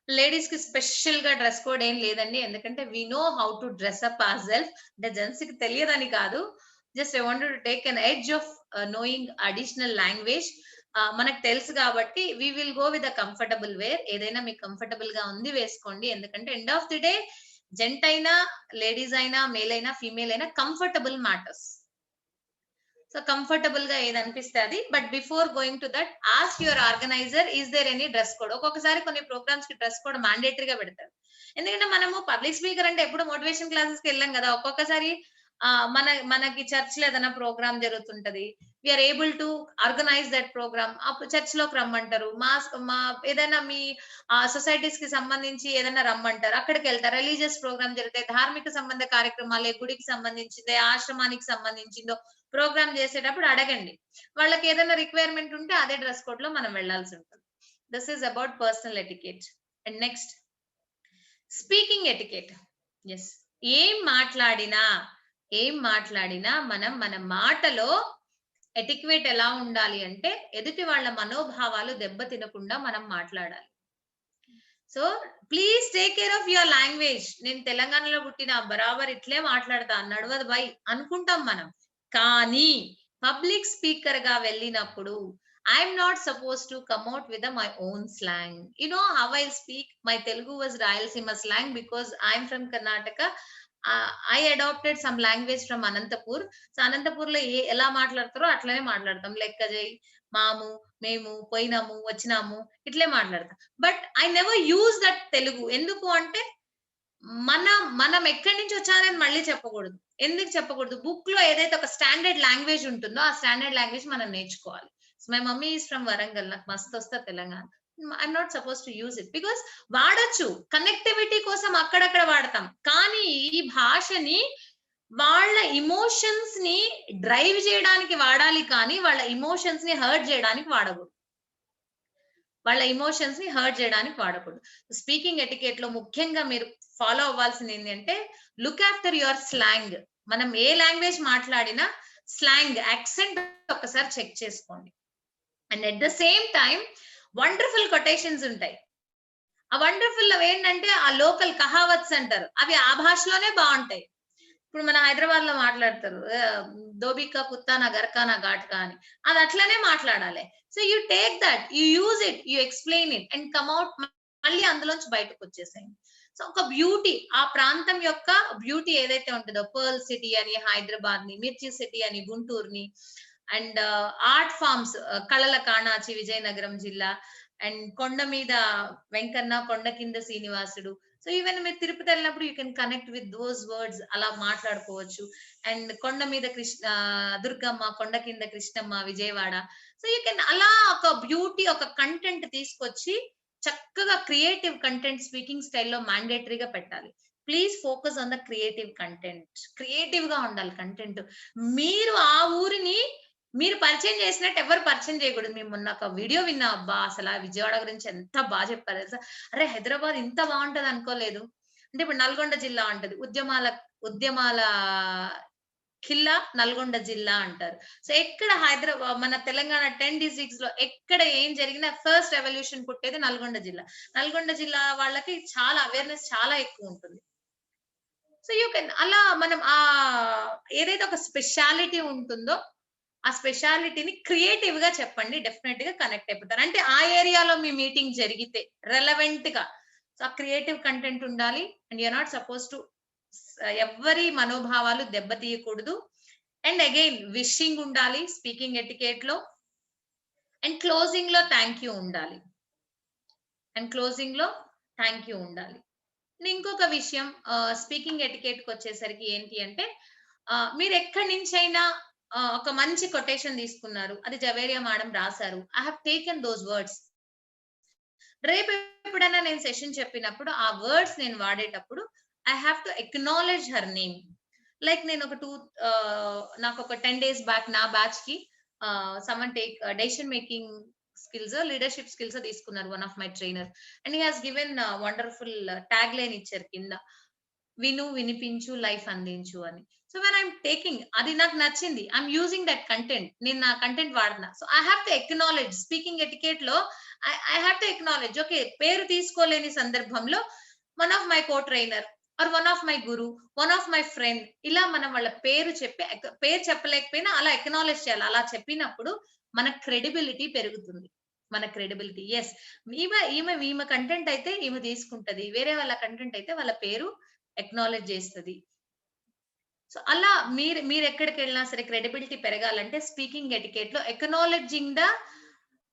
లేడీస్ కి స్పెషల్ గా డ్రెస్ కోడ్ ఏం లేదండి, ఎందుకంటే we know how to dress up our self. అంటే జెంట్స్ కి తెలియదని కాదు, just I wanted to take an edge of knowing additional language. మనకు తెలుసు కాబట్టి we will go with the comfortable wear. ఏదైనా మీకు కంఫర్టబుల్ గా ఉంది వేసుకోండి, ఎందుకంటే end of the day gent అయినా, లేడీస్ అయినా, మేల్ అయినా, ఫీమేల్ అయినా కంఫర్టబుల్ మ్యాటర్స్. సో కంఫర్టబుల్ గా ఏది అనిపిస్తే అది. But before going to that, ask your organiser, is there any dress code. ఒక్కొక్కసారి కొన్ని ప్రోగ్రామ్స్ కి డ్రెస్ కోడ్ మ్యాండేటరీగా పెడతారు, ఎందుకంటే మనము పబ్లిక్ స్పీకర్ అంటే ఎప్పుడు మోటివేషన్ క్లాసెస్ కి వెళ్ళాం కదా. ఒక్కొక్కసారి మనకి చర్చ్ లో ఏదైనా ప్రోగ్రామ్ జరుగుతుంటది, we are able to organize that program. అప్పుడు చర్చ్ లోకి రమ్మంటారు, మా ఏదైనా మీ సొసైటీస్ కి సంబంధించి ఏదైనా రమ్మంటారు, అక్కడికి వెళ్తారు. రిలీజియస్ ప్రోగ్రామ్ జరుగుతాయి, ధార్మిక సంబంధ కార్యక్రమాలు, గుడికి సంబంధించిందో, ఆశ్రమానికి సంబంధించిందో ప్రోగ్రామ్ చేసేటప్పుడు అడగండి. వాళ్ళకి ఏదైనా రిక్వైర్మెంట్ ఉంటే అదే డ్రెస్ కోడ్ లో మనం వెళ్లాల్సి ఉంటుంది. This is about personal etiquette. And next, speaking etiquette. Yes, ఏం మాట్లాడినా మనం మన మాటలో ఎటిక్వేట్ ఎలా ఉండాలి అంటే, ఎదుటి వాళ్ళ మనోభావాలు దెబ్బ తినకుండా మనం మాట్లాడాలి. So please take care of your language. నేను తెలంగాణలో పుట్టిన, బరాబర్ ఇట్లే మాట్లాడతా, నడవదు బై అనుకుంటాం మనం. కానీ పబ్లిక్ స్పీకర్ గా వెళ్ళినప్పుడు I'm not suppose to come out with my own slang. You know how I speak. My Telugu was Rayalaseema slang because I'm from Karnataka. I adapted some language from Anantapur. So Anantapur లో ఎలా మాట్లాడతారో అట్లనే మాట్లాడతాం. లెక్క చేయి, మాము, మేము, పోయినాము, వచ్చినాము, ఇట్లే మాట్లాడతాం. But I never use that Telugu. ఎందుకు అంటే మనం ఎక్కడి నుంచి వచ్చానని మళ్ళీ చెప్పకూడదు. ఎందుకు చెప్పకూడదు? బుక్ లో ఏదైతే ఒక స్టాండర్డ్ లాంగ్వేజ్ ఉంటుందో ఆ స్టాండర్డ్ లాంగ్వేజ్ మనం నేర్చుకోవాలి. So my mummy is from Warangal, నాకు మస్తు వస్తా Telangana. I'm not suppose to use it because వాడచ్చు, కనెక్టివిటీ కోసం అక్కడక్కడ వాడతాం. కానీ ఈ భాషని వాళ్ళ ఇమోషన్స్ ని డ్రైవ్ చేయడానికి వాడాలి, కానీ వాళ్ళ ఇమోషన్స్ ని హర్ట్ చేయడానికి వాడకూడదు. స్పీకింగ్ ఎటికెట్ లో ముఖ్యంగా మీరు ఫాలో అవ్వాల్సింది ఏంటంటే, లుక్ ఆఫ్టర్ యువర్ స్లాంగ్. మనం ఏ లాంగ్వేజ్ మాట్లాడినా స్లాంగ్, యాక్సెంట్ ఒకసారి చెక్ చేసుకోండి. And at the same time wonderful quotations ఉంటాయి. ఆ వండర్ఫుల్ ఏంటంటే ఆ లోకల్ కహావత్స్ అంటారు, అవి ఆ భాషలోనే బాగుంటాయి. ఇప్పుడు మన హైదరాబాద్ లో మాట్లాడతారు, దోబికా కుత్తానా గర్కానా ఘాట్కా అని, అది అట్లనే మాట్లాడాలి. So you take that, you use it, you explain it and come out, మళ్ళీ అందులోంచి బయటకు వచ్చేసేయండి. సో ఒక బ్యూటీ, ఆ ప్రాంతం యొక్క బ్యూటీ ఏదైతే ఉంటుందో, పర్ల్ సిటీ అని హైదరాబాద్ ని, మిర్చి సిటీ అని గుంటూరుని, అండ్ ఆర్ట్ ఫార్మ్స్, కళల కాణాచి విజయనగరం జిల్లా, అండ్ కొండ మీద వెంకన్న, కొండ కింద శ్రీనివాసుడు. సో ఈవెన్ మీరు తిరుపతి వెళ్ళినప్పుడు you can connect with those words, అలా మాట్లాడుకోవచ్చు. అండ్ కొండ మీద దుర్గమ్మ, కొండ కింద Krishnamma, Vijayawada. So you can అలా ఒక బ్యూటీ, ఒక కంటెంట్ తీసుకొచ్చి చక్కగా క్రియేటివ్ కంటెంట్ స్పీకింగ్ స్టైల్లో మ్యాండేటరీగా పెట్టాలి. Please focus on the creative content. Creative గా ఉండాలి కంటెంట్. మీరు ఆ ఊరిని మీరు పరిచయం చేసినట్టు ఎవరు పరిచయం చేయకూడదు. మేము మొన్న ఒక వీడియో విన్నా, అబ్బా అసలు విజయవాడ గురించి ఎంత బాగా చెప్పారు తెలుసా. అరే హైదరాబాద్ ఇంత బాగుంటది అనుకోలేదు. అంటే ఇప్పుడు నల్గొండ జిల్లా ఉంటది, ఉద్యమాల ఖిల్లా నల్గొండ జిల్లా అంటారు. సో ఎక్కడ హైదరాబాద్, మన తెలంగాణ 10 డిస్ట్రిక్ట్స్ లో ఎక్కడ ఏం జరిగినా ఫస్ట్ రెవల్యూషన్ పుట్టేది నల్గొండ జిల్లా. నల్గొండ జిల్లా వాళ్ళకి చాలా అవేర్నెస్ చాలా ఎక్కువ ఉంటుంది. సో యూ కెన్ అలా మనం ఏదైతే ఒక స్పెషాలిటీ ఉంటుందో ఆ స్పెషాలిటీని క్రియేటివ్ గా చెప్పండి, డెఫినెట్ గా కనెక్ట్ అయిపోతారు. అంటే ఆ ఏరియాలో మీ మీటింగ్ జరిగితే రెలవెంట్ గా, సో ఆ క్రియేటివ్ కంటెంట్ ఉండాలి. And you're not suppose to ఎవరి మనోభావాలు దెబ్బతీయకూడదు. అండ్ అగైన్ విషింగ్ ఉండాలి స్పీకింగ్ ఎటికేట్ లో. అండ్ క్లోజింగ్ లో థ్యాంక్ యూ ఉండాలి. ఇంకొక విషయం, స్పీకింగ్ ఎటికేట్ కి వచ్చేసరికి ఏంటి అంటే, మీరు ఎక్కడి నుంచైనా ఒక మంచి కొటేషన్ తీసుకున్నారు, అది జవేరియా మేడం రాశారు, I have taken those words, రేపు ఎప్పుడైనా నేను సెషన్ చెప్పినప్పుడు ఆ వర్డ్స్ నేను వాడేటప్పుడు I have to acknowledge her name. Like నేను ఒక నాకు ఒక 10 days బ్యాక్ నా బ్యాచ్ కి someone take decision making skills, leadership skills తీసుకున్నారు one of my trainer. And he has given wonderful tag line ఇచ్చారు కింద, విను వినిపించు లైఫ్ అందించు అని. సో వెన్ ఐఎమ్ టేకింగ్, అది నాకు నచ్చింది, ఐఎమ్ యూజింగ్ దట్ కంటెంట్, నేను నా కంటెంట్ వాడుతున్నా. So I have to acknowledge, speaking etiquette లో I have to acknowledge, okay పేరు తీసుకోలేని సందర్భంలో one of my co trainer or one of my guru, one of my friend, ఇలా మనం వాళ్ళ పేరు చెప్పలేకపోయినా అలా ఎక్నాలెడ్జ్ చేయాలి. అలా చెప్పినప్పుడు మన క్రెడిబిలిటీ పెరుగుతుంది. మన క్రెడిబిలిటీ, ఎస్ ఈమె కంటెంట్ అయితే ఈమె తీసుకుంటది, వేరే వాళ్ళ కంటెంట్ అయితే వాళ్ళ పేరు ఎక్నాలెడ్జ్ చేస్తుంది. సో అలా మీరు ఎక్కడికి వెళ్ళినా సరే క్రెడిబిలిటీ పెరగాలంటే స్పీకింగ్ ఎటికేట్ లో acknowledging the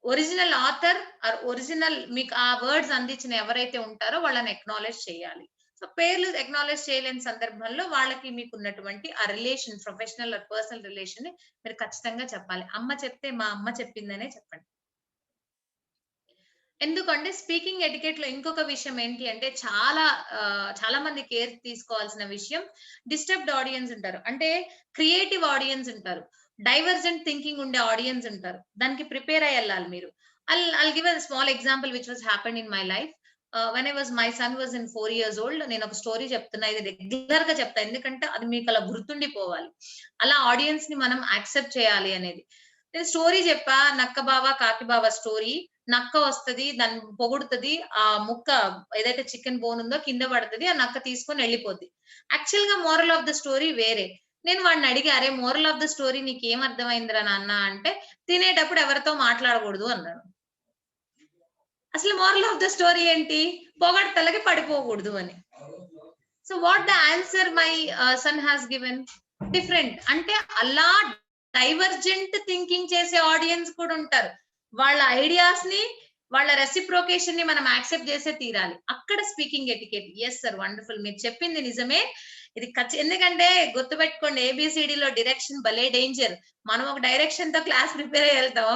original author or original, మీకు ఆ వర్డ్స్ అందించిన ఎవరైతే ఉంటారో వాళ్ళని ఎక్నాలెడ్జ్ చేయాలి. సో పేర్లు ఎక్నాలెడ్జ్ చేయలేని సందర్భంలో వాళ్ళకి మీకు ఉన్నటువంటి ఆ relation, professional are personal relation ని మీరు ఖచ్చితంగా చెప్పాలి. అమ్మ చెప్తే మా అమ్మ చెప్పిందనే చెప్పండి. ఎందుకంటే స్పీకింగ్ ఎటికెట్ లో ఇంకొక విషయం ఏంటి అంటే చాలా మంది కేర్ తీసుకోవాల్సిన విషయం, డిస్టర్బ్డ్ ఆడియన్స్ ఉంటారు, అంటే క్రియేటివ్ ఆడియన్స్ ఉంటారు, డైవర్జెంట్ థింకింగ్ ఉండే ఆడియన్స్ ఉంటారు. దానికి ప్రిపేర్ అయ్యి వెళ్ళాలి మీరు. I'll give a small example which was happened in my life. When my son was in 4 years old, నేను ఒక స్టోరీ చెప్తున్నా, ఇది రెగ్యులర్ గా చెప్తా ఎందుకంటే అది మీకు అలా గుర్తుండిపోవాలి, అలా ఆడియన్స్ ని మనం యాక్సెప్ట్ చేయాలి అనేది. నేను స్టోరీ చెప్పా, నక్క బావ కాకి బావ స్టోరీ. నక్క వస్తది, దాన్ని పొగుడుతుంది, ఆ ముక్క ఏదైతే చికెన్ బోన్ ఉందో కింద పడుతుంది, ఆ నక్క తీసుకొని వెళ్ళిపోద్ది. యాక్చువల్ గా మోరల్ ఆఫ్ ద స్టోరీ వేరే. నేను వాడిని అడిగి, అరే మోరల్ ఆఫ్ ద స్టోరీ నీకు ఏం అర్థమైందిరా నాన్న అంటే, తినేటప్పుడు ఎవరితో మాట్లాడకూడదు అన్నాడు. అసలు మోరల్ ఆఫ్ ద స్టోరీ ఏంటి? పొగడ్తలకి పడిపోకూడదు అని. So what the answer my son has given different. అంటే అలా డైవర్జెంట్ థింకింగ్ చేసే ఆడియన్స్ కూడా ఉంటారు. వాళ్ళ ఐడియాస్ ని, వాళ్ళ రెసిప్రోకేషన్ ని మనం యాక్సెప్ట్ చేసే తీరాలి. అక్కడ speaking etiquette. Yes sir, wonderful, మీరు చెప్పింది నిజమే. ఇది ఎందుకంటే గుర్తుపెట్టుకోండి, ABCD లో డైరెక్షన్ భలే డేంజర్. మనం ఒక డైరెక్షన్ తో క్లాస్ ప్రిపేర్ అయ్యి వెళ్తాం,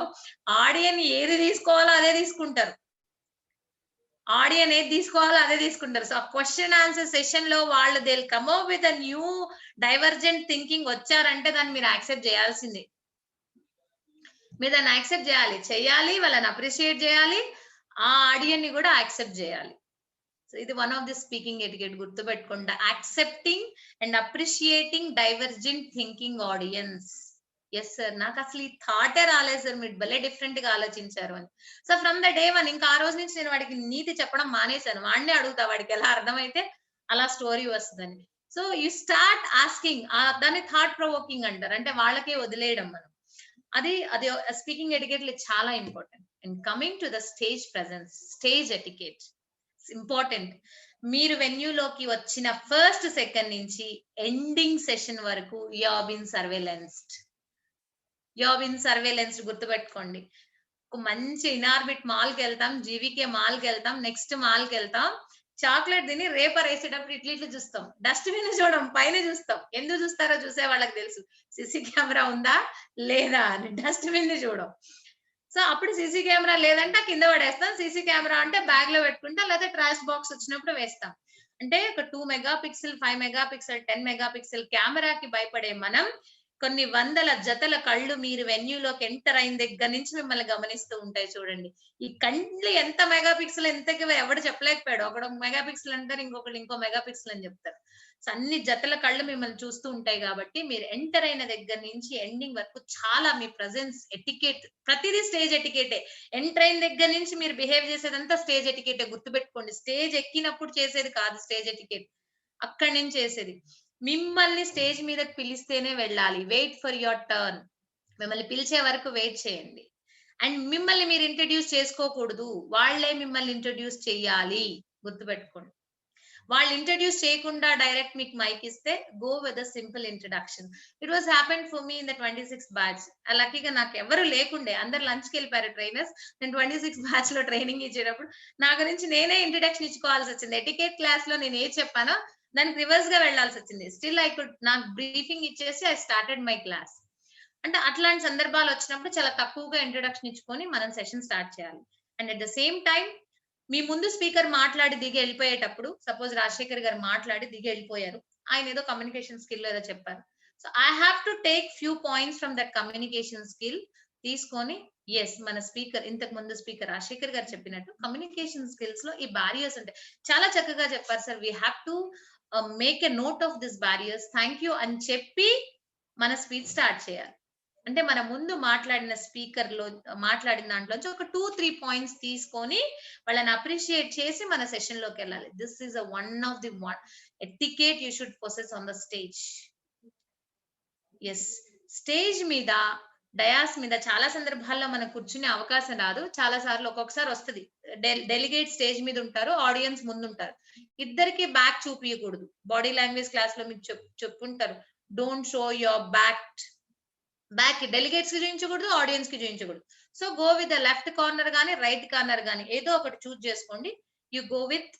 ఆడియన్ ఏది తీసుకోవాలో అదే తీసుకుంటారు. సో ఆ క్వశ్చన్ ఆన్సర్ సెషన్ లో వాళ్ళు they will come up with a new divergent thinking వచ్చారంటే దాన్ని మీరు యాక్సెప్ట్ చేయాల్సిందే. మీరు దాన్ని యాక్సెప్ట్ చేయాలి, వాళ్ళని అప్రిషియేట్ చేయాలి, ఆ ఆడియన్ ని కూడా యాక్సెప్ట్ చేయాలి. సో ఇది one of the speaking etiquette, గుర్తుపెట్టుకోండి. Accepting and appreciating divergent thinking audience. Yes sir, నాకు అసలు ఈ థాటే రాలేదు సార్, మీరు భలే డిఫరెంట్ గా ఆలోచించారు అని. సో ఫ్రమ్ ద డే 1 ఇంకా ఆ రోజు నుంచి నేను వాడికి నీతి చెప్పడం మానేశాను. వాడిని అడుగుతా, వాడికి ఎలా అర్థమైతే అలా స్టోరీ వస్తుందని. సో యు స్టార్ట్ ఆస్కింగ్, దాన్ని థాట్ ప్రొవోకింగ్ అంటారు, అంటే వాళ్ళకే వదిలేయడం మనం. అది స్పీకింగ్ ఎటికెట్ చాలా important. And coming to the stage presence, stage etiquette important. మీరు వెన్యూలోకి వచ్చిన ఫస్ట్ సెకండ్ నుంచి ఎండింగ్ సెషన్ వరకు యు హావ్ బీన్ సర్వేలెన్స్డ్. గుర్తుపెట్టుకోండి. ఒక మంచి ఇనార్బిట్ మాల్ కి వెళ్తాం, GVK మాల్ కి వెళ్తాం, నెక్స్ట్ మాల్ కి వెళ్తాం, చాక్లెట్ తిని రేపర్ వేసేటప్పుడు ఇట్లా చూస్తాం, డస్ట్బిన్ చూడం, పైన చూస్తాం. ఎందుకు చూస్తారో చూసే వాళ్ళకి తెలుసు, CC కెమెరా ఉందా లేదా అని. డస్ట్బిన్ ని చూడం. సో అప్పుడు CC కెమెరా లేదంటే కింద పడేస్తాం, CC కెమెరా అంటే బ్యాగ్ లో పెట్టుకుంటాం, లేదా ట్రాష్ బాక్స్ వచ్చినప్పుడు వేస్తాం. అంటే ఒక 2 మెగాపిక్సెల్, 5 మెగాపిక్సెల్, 10 మెగాపిక్సెల్ కెమెరాకి భయపడే మనం కొన్ని వందల జతల కళ్ళు మీరు వెన్యూలోకి ఎంటర్ అయిన దగ్గర నుంచి మిమ్మల్ని గమనిస్తూ ఉంటాయి. చూడండి, ఈ కళ్ళు ఎంత మెగాపిక్సెల్ ఎంతగా ఎవడు చెప్పలేకపోయాడు. ఒకడు మెగాపిక్సెల్ అంటారు, ఇంకొకటి ఇంకో మెగాపిక్సెల్ అని చెప్తారు. సో అన్ని జతల కళ్ళు మిమ్మల్ని చూస్తూ ఉంటాయి. కాబట్టి మీరు ఎంటర్ అయిన దగ్గర నుంచి ఎండింగ్ వరకు చాలా మీ ప్రెజెన్స్ ఎటికెట్, ప్రతిదీ స్టేజ్ ఎటికెటే. ఎంటర్ అయిన దగ్గర నుంచి మీరు బిహేవ్ చేసేదంతా స్టేజ్ ఎటికెటే. గుర్తుపెట్టుకోండి, స్టేజ్ ఎక్కినప్పుడు చేసేది కాదు స్టేజ్ ఎటికెట్, అక్కడి నుంచి చేసేది. మిమ్మల్ని స్టేజ్ మీదకి పిలిస్తేనే వెళ్ళాలి. Wait for your turn. మిమ్మల్ని పిలిచే వరకు వెయిట్ చేయండి. అండ్ మిమ్మల్ని మీరు ఇంట్రడ్యూస్ చేసుకోకూడదు, వాళ్ళే మిమ్మల్ని ఇంట్రడ్యూస్ చేయాలి. గుర్తుపెట్టుకోండి, వాళ్ళు ఇంట్రడ్యూస్ చేయకుండా డైరెక్ట్ మీకు మైక్ ఇస్తే go with a simple introduction. It was happen for me in the 26 batch. లక్కీగా నాకు ఎవరు లేకుండే, అందరు లంచ్కి వెళ్ళిపోయారు ట్రైనర్స్. నేను 26 బ్యాచ్ లో ట్రైనింగ్ ఇచ్చేటప్పుడు నా గురించి నేనే ఇంట్రడక్షన్ ఇచ్చుకోవాల్సి వచ్చింది. ఎటికేట్ క్లాస్ లో నేను ఏది చెప్పానో దానికి రివర్స్ గా వెళ్లాల్సి వచ్చింది. స్టిల్ నాకు బ్రీఫింగ్ ఇచ్చేసి ఐ స్టార్టెడ్ మై క్లాస్. అంటే అట్లాంటి సందర్భాలు వచ్చినప్పుడు చాలా తక్కువగా ఇంట్రొడక్షన్ ఇచ్చుకొని మనం సెషన్ స్టార్ట్ చేయాలి. And at the same time మీ ముందు స్పీకర్ మాట్లాడి దిగి వెళ్ళిపోయేటప్పుడు, సపోజ్ రాజశేఖర్ గారు మాట్లాడి దిగి వెళ్ళిపోయారు, ఆయన ఏదో కమ్యూనికేషన్ స్కిల్ ఏదో చెప్పారు. So I have to take few points from that communication skill తీసుకొని, ఎస్ మన స్పీకర్ ఇంతకు ముందు స్పీకర్ రాజశేఖర్ గారు చెప్పినట్టు కమ్యూనికేషన్ స్కిల్స్ లో ఈ బ్యారియర్స్ ఉంటాయి. చాలా చక్కగా చెప్పారు sir. We have to make a note of this barriers, thank you అని చెప్పి మన స్పీచ్ స్టార్ట్ చేయాలి. అంటే మన ముందు మాట్లాడిన స్పీకర్ లో మాట్లాడిన దాంట్లోంచి ఒక 2-3 పాయింట్స్ తీసుకొని వాళ్ళని అప్రిషియేట్ చేసి మన సెషన్ లోకి వెళ్ళాలి. This is one of the etiquette you should possess on the stage. Yes, stage మీద డయాస్ మీద చాలా సందర్భాల్లో మనకు కూర్చునే అవకాశం రాదు. చాలా సార్లు ఒక్కొక్కసారి వస్తుంది. డెలిగేట్ స్టేజ్ మీద ఉంటారు, ఆడియన్స్ ముందు ఉంటారు. ఇద్దరికి బ్యాక్ చూపించకూడదు. బాడీ లాంగ్వేజ్ క్లాస్ లో మీకు చెప్పుంటారు, don't show your back delegates కి చూపించకూడదు, ఆడియన్స్ కి చూపించకూడదు. So go with the left corner గానీ రైట్ కార్నర్ గానీ ఏదో ఒకటి చూస్ చేసుకోండి. యు గో విత్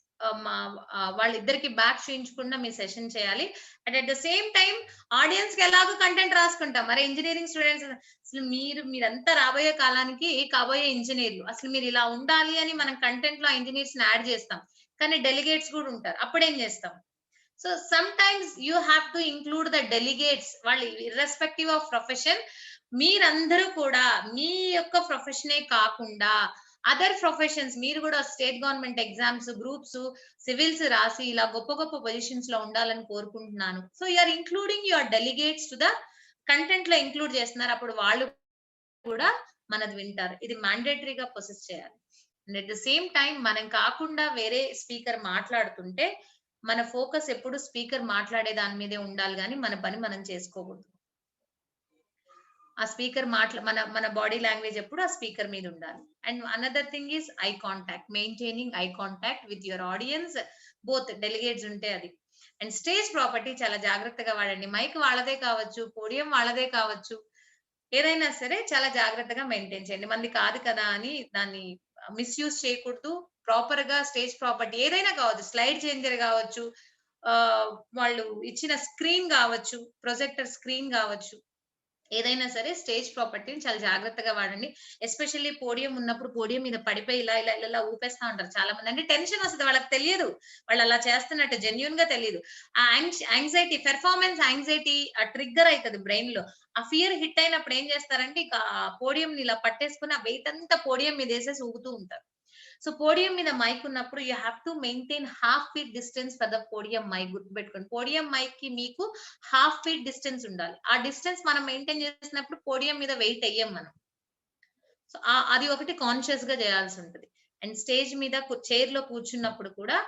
వాళ్ళిద్దరికి బ్యాక్ చూపించకుండా మీ సెషన్ చేయాలి. And at the same time audience కి ఎలాగో కంటెంట్ రాసుకుంటాం. మరి ఇంజనీరింగ్ స్టూడెంట్స్ అసలు మీరంతా రాబోయే కాలానికి కాబోయే ఇంజనీర్లు, అసలు మీరు ఇలా ఉండాలి అని మనం కంటెంట్ లో ఇంజనీర్స్ ని యాడ్ చేస్తాం. కానీ డెలిగేట్స్ కూడా ఉంటారు, అప్పుడేం చేస్తాం? So sometimes you have to include the delegates. వాళ్ళు irrespective of profession, మీరందరూ కూడా మీ యొక్క ప్రొఫెషనే కాకుండా అదర్ ప్రొఫెషన్స్ మీరు కూడా state government exams, groups, civils రాసి ఇలా గొప్ప గొప్ప పొజిషన్స్ లో ఉండాలని కోరుకుంటున్నాను. So you're including your delegates to the content లో ఇంక్లూడ్ చేస్తున్నారు. అప్పుడు వాళ్ళు కూడా మనది వింటారు. ఇది మ్యాండేటరీగా ప్రొసెస్ చేయాలి. And at the same time మనం కాకుండా వేరే స్పీకర్ మాట్లాడుతుంటే మన ఫోకస్ ఎప్పుడు స్పీకర్ మాట్లాడే దాని మీదే ఉండాలి, కానీ మన పని మనం చేసుకోకూడదు. ఆ స్పీకర్ మన బాడీ లాంగ్వేజ్ ఎప్పుడు ఆ స్పీకర్ మీద ఉండాలి. And another thing is eye contact, maintaining eye contact with your audience, both delegates ఉంటే అది. అండ్ స్టేజ్ ప్రాపర్టీ చాలా జాగ్రత్తగా వాడండి. మైక్ వాళ్ళదే కావచ్చు, పోడియం వాళ్ళదే కావచ్చు, ఏదైనా సరే చాలా జాగ్రత్తగా మెయింటైన్ చేయండి. మంది కాదు కదా అని దాన్ని మిస్యూజ్ చేయకూడదు. ప్రాపర్ గా స్టేజ్ ప్రాపర్టీ ఏదైనా కావచ్చు, స్లైడ్ చేంజర్ కావచ్చు, వాళ్ళు ఇచ్చిన స్క్రీన్ కావచ్చు, ప్రొజెక్టర్ స్క్రీన్ కావచ్చు, ఏదైనా సరే స్టేజ్ ప్రాపర్టీని చాలా జాగ్రత్తగా వాడండి. ఎస్పెషల్లీ పోడియం ఉన్నప్పుడు పోడియం మీద పడిపోయి ఇలా ఇలా ఇలా ఊపేస్తా ఉంటారు చాలా మంది. అంటే టెన్షన్ వస్తుంది, వాళ్ళకి తెలియదు వాళ్ళు అలా చేస్తున్నట్టు, జెన్యున్ గా తెలియదు. ఆ యాంగ్జైటీ, పెర్ఫార్మెన్స్ యాంగ్జైటీ ట్రిగ్గర్ అవుతుంది బ్రెయిన్ లో. ఆ ఫియర్ హిట్ అయినప్పుడు ఏం చేస్తారంటే ఇక పోడియం ఇలా పట్టేసుకుని ఆ వెయిట్ అంతా పోడియం మీద వేసేసి ఊగుతూ ఉంటారు. సో పోడియం మీద మైక్ ఉన్నప్పుడు you have to maintain half feet distance for the podium mic. గుర్తుపెట్టుకోండి, పోడియం మైక్ కి మీకు హాఫ్ ఫీట్ డిస్టెన్స్ ఉండాలి. ఆ డిస్టెన్స్ మనం మెయింటైన్ చేసినప్పుడు పోడియం మీద వెయిట్ అయ్యాం మనం. సో అది ఒకటి కాన్షియస్ గా చేయాల్సి ఉంటుంది. అండ్ స్టేజ్ మీద చైర్ లో కూర్చున్నప్పుడు కూడా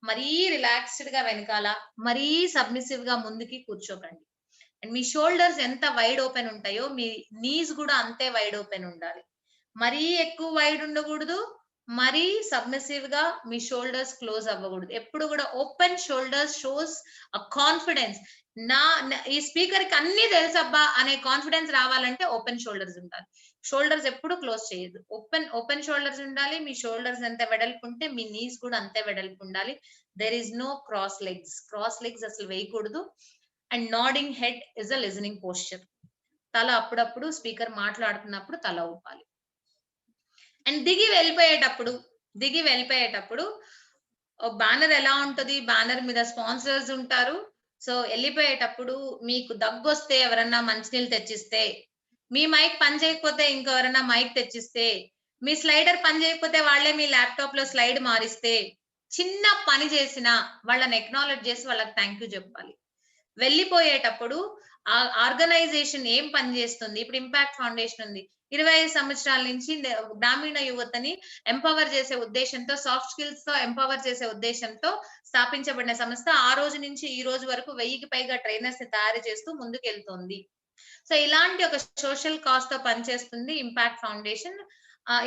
మరీ రిలాక్స్డ్ గా వెనకాల, మరీ సబ్మిసివ్ గా ముందుకి కూర్చోకండి. అండ్ మీ షోల్డర్స్ ఎంత వైడ్ ఓపెన్ ఉంటాయో మీ నీస్ కూడా అంతే వైడ్ ఓపెన్ ఉండాలి. మరీ ఎక్కువ వైడ్ ఉండకూడదు, మరీ సబ్మిసివ్ గా మీ షోల్డర్స్ క్లోజ్ అవ్వకూడదు. ఎప్పుడు కూడా ఓపెన్ షోల్డర్స్ షోస్ అ కాన్ఫిడెన్స్. ఈ స్పీకర్ కి అన్ని తెలుసబ్బా అనే కాన్ఫిడెన్స్ రావాలంటే ఓపెన్ షోల్డర్స్ ఉండాలి. షోల్డర్స్ ఎప్పుడు క్లోజ్ చేయదు, ఓపెన్ షోల్డర్స్ ఉండాలి. మీ షోల్డర్స్ ఎంత వెడల్పు ఉంటే మీ నీస్ కూడా అంతే వెడల్పు ఉండాలి. There is no cross legs అసలు వేయకూడదు. And nodding head is a listening posture. తల అప్పుడప్పుడు స్పీకర్ మాట్లాడుతున్నప్పుడు తల ఊపాలి. అండ్ దిగి వెళ్ళిపోయేటప్పుడు బ్యానర్ ఎలా ఉంటది, బ్యానర్ మీద స్పాన్సర్స్ ఉంటారు. సో వెళ్ళిపోయేటప్పుడు మీకు దగ్గొస్తే ఎవరన్నా మంచినీళ్ళు తెచ్చిస్తే, మీ మైక్ పని చేయకపోతే ఇంకెవరన్నా మైక్ తెచ్చిస్తే, మీ స్లైడర్ పని చేయకపోతే వాళ్ళే మీ ల్యాప్టాప్ లో స్లైడ్ మారిస్తే, చిన్న పని చేసినా వాళ్ళని ఎక్నాలెడ్జ్ చేసి వాళ్ళకి థ్యాంక్ యూ చెప్పాలి. వెళ్ళిపోయేటప్పుడు ఆ ఆర్గనైజేషన్ ఏం పని చేస్తుంది. ఇప్పుడు ఇంపాక్ట్ ఫౌండేషన్ ఉంది, 25 సంవత్సరాల నుంచి గ్రామీణ యువతని ఎంపవర్ చేసే ఉద్దేశంతో, సాఫ్ట్ స్కిల్స్ తో ఎంపవర్ చేసే ఉద్దేశంతో స్థాపించబడిన సంస్థ. ఆ రోజు నుంచి ఈ రోజు వరకు 1000కి పైగా ట్రైనర్స్ ని తయారు చేస్తూ ముందుకెళ్తుంది. సో ఇలాంటి ఒక సోషల్ కాజ్ తో పనిచేస్తుంది ఇంపాక్ట్ ఫౌండేషన్.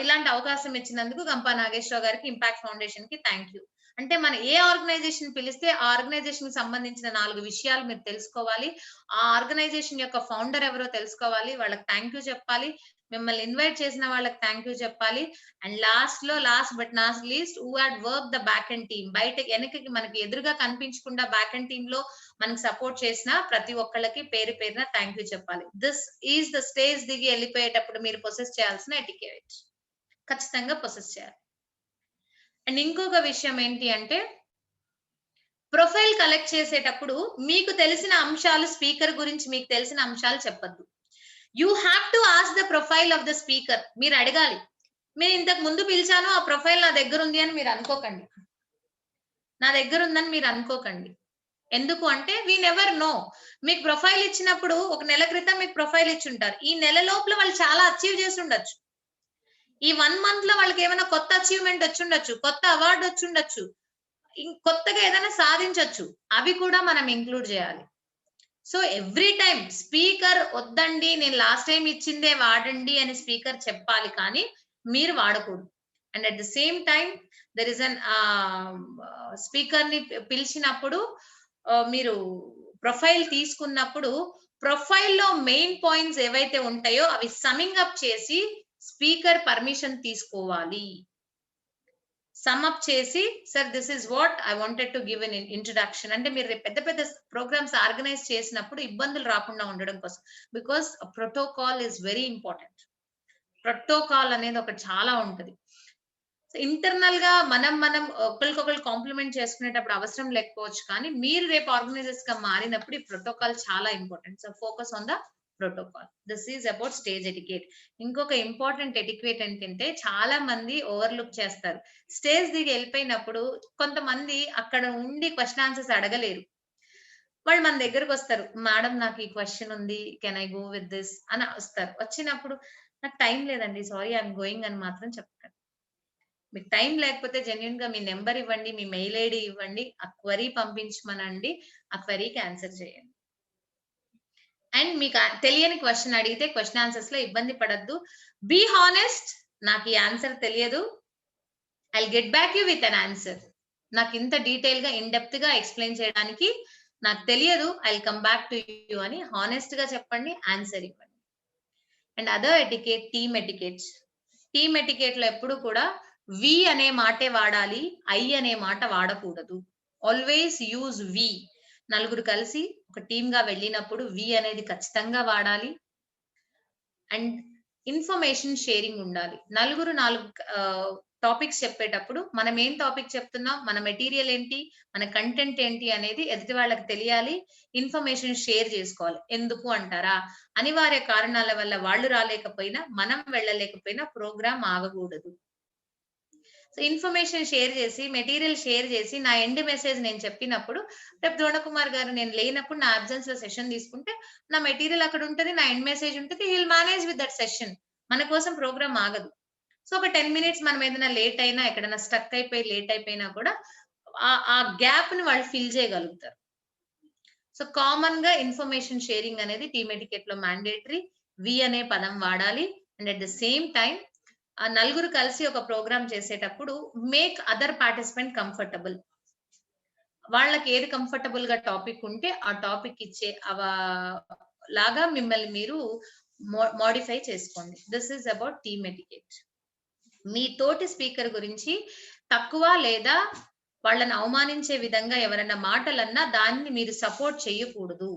ఇలాంటి అవకాశం ఇచ్చినందుకు గంపా నాగేశ్వరరావు గారికి, ఇంపాక్ట్ ఫౌండేషన్ కి థ్యాంక్ యూ. అంటే మన ఏ ఆర్గనైజేషన్ పిలిస్తే ఆ ఆర్గనైజేషన్ కి సంబంధించిన 4 విషయాలు మీరు తెలుసుకోవాలి. ఆ ఆర్గనైజేషన్ యొక్క ఫౌండర్ ఎవరో తెలుసుకోవాలి, వాళ్ళకి థ్యాంక్ యూ చెప్పాలి. మిమ్మల్ని ఇన్వైట్ చేసిన వాళ్ళకి థ్యాంక్ యూ చెప్పాలి. And last but not least, who had work the back and team. బయట వెనకకి మనకి ఎదురుగా కనిపించకుండా బ్యాక్ అండ్ టీమ్ లో మనకి సపోర్ట్ చేసిన ప్రతి ఒక్కళ్ళకి పేరు పేరున థ్యాంక్ యూ చెప్పాలి. దిస్ ఈజ్ ద స్టేజ్ దిగి వెళ్ళిపోయేటప్పుడు మీరు ప్రొసెస్ చేయాల్సిన ఎటికేట్. ఖచ్చితంగా ప్రొసెస్ చేయాలి. అండ్ ఇంకొక విషయం ఏంటి అంటే ప్రొఫైల్ కలెక్ట్ చేసేటప్పుడు మీకు తెలిసిన అంశాలు, స్పీకర్ గురించి మీకు తెలిసిన అంశాలు చెప్పద్దు. You have to ask the profile of the speaker. మీరు అడగాలి, మీరు ఇంతకు ముందు పిలిచాను ఆ ప్రొఫైల్ నా దగ్గర ఉంది అని మీరు అనుకోకండి, నా దగ్గర ఉందని మీరు అనుకోకండి. ఎందుకు అంటే వీ నెవర్ నో. మీకు ప్రొఫైల్ ఇచ్చినప్పుడు ఒక నెల క్రితం మీకు ప్రొఫైల్ ఇచ్చి ఉంటారు, ఈ నెల లోపల వాళ్ళు చాలా అచీవ్ చేసి ఉండొచ్చు, ఈ 1 month లో వాళ్ళకి ఏమైనా కొత్త అచీవ్మెంట్ వచ్చి ఉండొచ్చు, కొత్త అవార్డు వచ్చి ఉండొచ్చు, కొత్తగా ఏదైనా సాధించవచ్చు, అవి కూడా మనం ఇంక్లూడ్ చేయాలి. సో ఎవ్రీ టైం స్పీకర్ వద్దండి నేను లాస్ట్ టైం ఇచ్చిందే వాడండి అని స్పీకర్ చెప్పాలి, కానీ మీరు వాడకూడదు. And at the same time there is an speaker ని పిలిచినప్పుడు మీరు ప్రొఫైల్ తీసుకున్నప్పుడు ప్రొఫైల్ లో మెయిన్ పాయింట్స్ ఏవైతే ఉంటాయో అవి సమ్మింగ్ అప్ చేసి స్పీకర్ పర్మిషన్ తీసుకోవాలి. సమ్ అప్ చేసి sir this is what I wanted to give an introduction అంటే మీరు పెద్ద పెద్ద ప్రోగ్రామ్స్ ఆర్గనైజ్ చేసినప్పుడు ఇబ్బందులు రాకుండా ఉండడం కోసం, because protocol is very important. Protocol అనేది ఒకటి చాలా ఉంటది. ఇంటర్నల్ గా మనం ఒకరికొకరు కాంప్లిమెంట్ చేసుకునేటప్పుడు అవసరం లేకపోవచ్చు, కానీ మీరు రేపు ఆర్గనైజర్స్ గా మారినప్పుడు ఈ ప్రోటోకాల్ చాలా important. So focus on the protocol. This is about stage etiquette. ఇంకొక ఇంపార్టెంట్ ఎటికేట్ ఏంటంటే చాలా మంది ఓవర్లుక్ చేస్తారు. స్టేజ్ దిగి వెళ్ళిపోయినప్పుడు కొంతమంది అక్కడ ఉండి క్వశ్చన్ ఆన్సర్స్ అడగలేరు. వాళ్ళు మన దగ్గరకు వస్తారు, మేడం నాకు ఈ క్వశ్చన్ ఉంది, can I go with this అని వస్తారు. వచ్చినప్పుడు నాకు టైం లేదండి, సారీ ఐఎమ్ గోయింగ్ అని మాత్రం చెప్తారు. మీకు టైం లేకపోతే జెన్యున్ గా మీ నెంబర్ ఇవ్వండి, మీ మెయిల్ ఐడి ఇవ్వండి, ఆ క్వరీ పంపించమనండి, ఆ క్వరీకి ఆన్సర్ చేయండి. అండ్ మీకు తెలియని క్వశ్చన్ అడిగితే క్వశ్చన్ ఆన్సర్స్ లో ఇబ్బంది పడద్దు. బీ హానెస్ట్, నాకు ఈ ఆన్సర్ తెలియదు, I'll get back you with an answer. నాకు ఇంత డీటెయిల్ గా ఇన్ డెప్త్ గా ఎక్స్ప్లెయిన్ చేయడానికి నాకు తెలియదు, I'll come back to you అని హానెస్ట్ గా చెప్పండి, ఆన్సర్ ఇవ్వండి. And other etiquette, team etiquette. Team etiquette లో ఎప్పుడు కూడా వి అనే మాటే వాడాలి, ఐ అనే మాట వాడకూడదు. ఆల్వేస్ యూజ్ వి. నలుగురు కలిసి ఒక టీమ్ గా వెళ్ళినప్పుడు వి అనేది ఖచ్చితంగా వాడాలి. అండ్ ఇన్ఫర్మేషన్ షేరింగ్ ఉండాలి. నలుగురు 4 టాపిక్స్ చెప్పేటప్పుడు మనం ఏం టాపిక్ చెప్తున్నాం, మన మెటీరియల్ ఏంటి, మన కంటెంట్ ఏంటి అనేది ఎదుటి వాళ్ళకి తెలియాలి. ఇన్ఫర్మేషన్ షేర్ చేసుకోవాలి. ఎందుకు అంటారా, అనివార్య కారణాల వల్ల వాళ్ళు రాలేకపోయినా మనం వెళ్ళలేకపోయినా ప్రోగ్రామ్ ఆగకూడదు. సో ఇన్ఫర్మేషన్ షేర్ చేసి, మెటీరియల్ షేర్ చేసి, నా ఎండ్ మెసేజ్ నేను చెప్పినప్పుడు రేపు ద్రోణకుమార్ గారు నేను లేనప్పుడు నా అబ్సెన్స్ లో సెషన్ తీసుకుంటే నా మెటీరియల్ అక్కడ ఉంటది, నా ఎండ్ మెసేజ్ ఉంటది, he'll manage with that session. మన కోసం ప్రోగ్రామ్ ఆగదు. సో ఒక 10 minutes మనం ఏదైనా లేట్ అయినా, ఎక్కడైనా స్టక్ అయిపోయి లేట్ అయిపోయినా కూడా ఆ గ్యాప్ ని వాళ్ళు ఫిల్ చేయగలుగుతారు. సో కామన్ గా ఇన్ఫర్మేషన్ షేరింగ్ అనేది టీమ్ ఎటికెట్ లో మ్యాండేటరీ. వి అనే పదం వాడాలి. And at the same time ఆ నలుగురు కలిసి ఒక ప్రోగ్రామ్ చేసేటప్పుడు మేక్ అదర్ పార్టిసిపెంట్ కంఫర్టబుల్. వాళ్ళకి ఏది కంఫర్టబుల్ గా టాపిక్ ఉంటే ఆ టాపిక్ ఇచ్చే లాగా మిమ్మల్ని మీరు మోడిఫై చేసుకోండి. This is about team etiquette. మీ తోటి స్పీకర్ గురించి తక్కువ లేదా వాళ్ళని అవమానించే విధంగా ఎవరైనా మాటలన్నా దాన్ని మీరు సపోర్ట్ చేయకూడదు.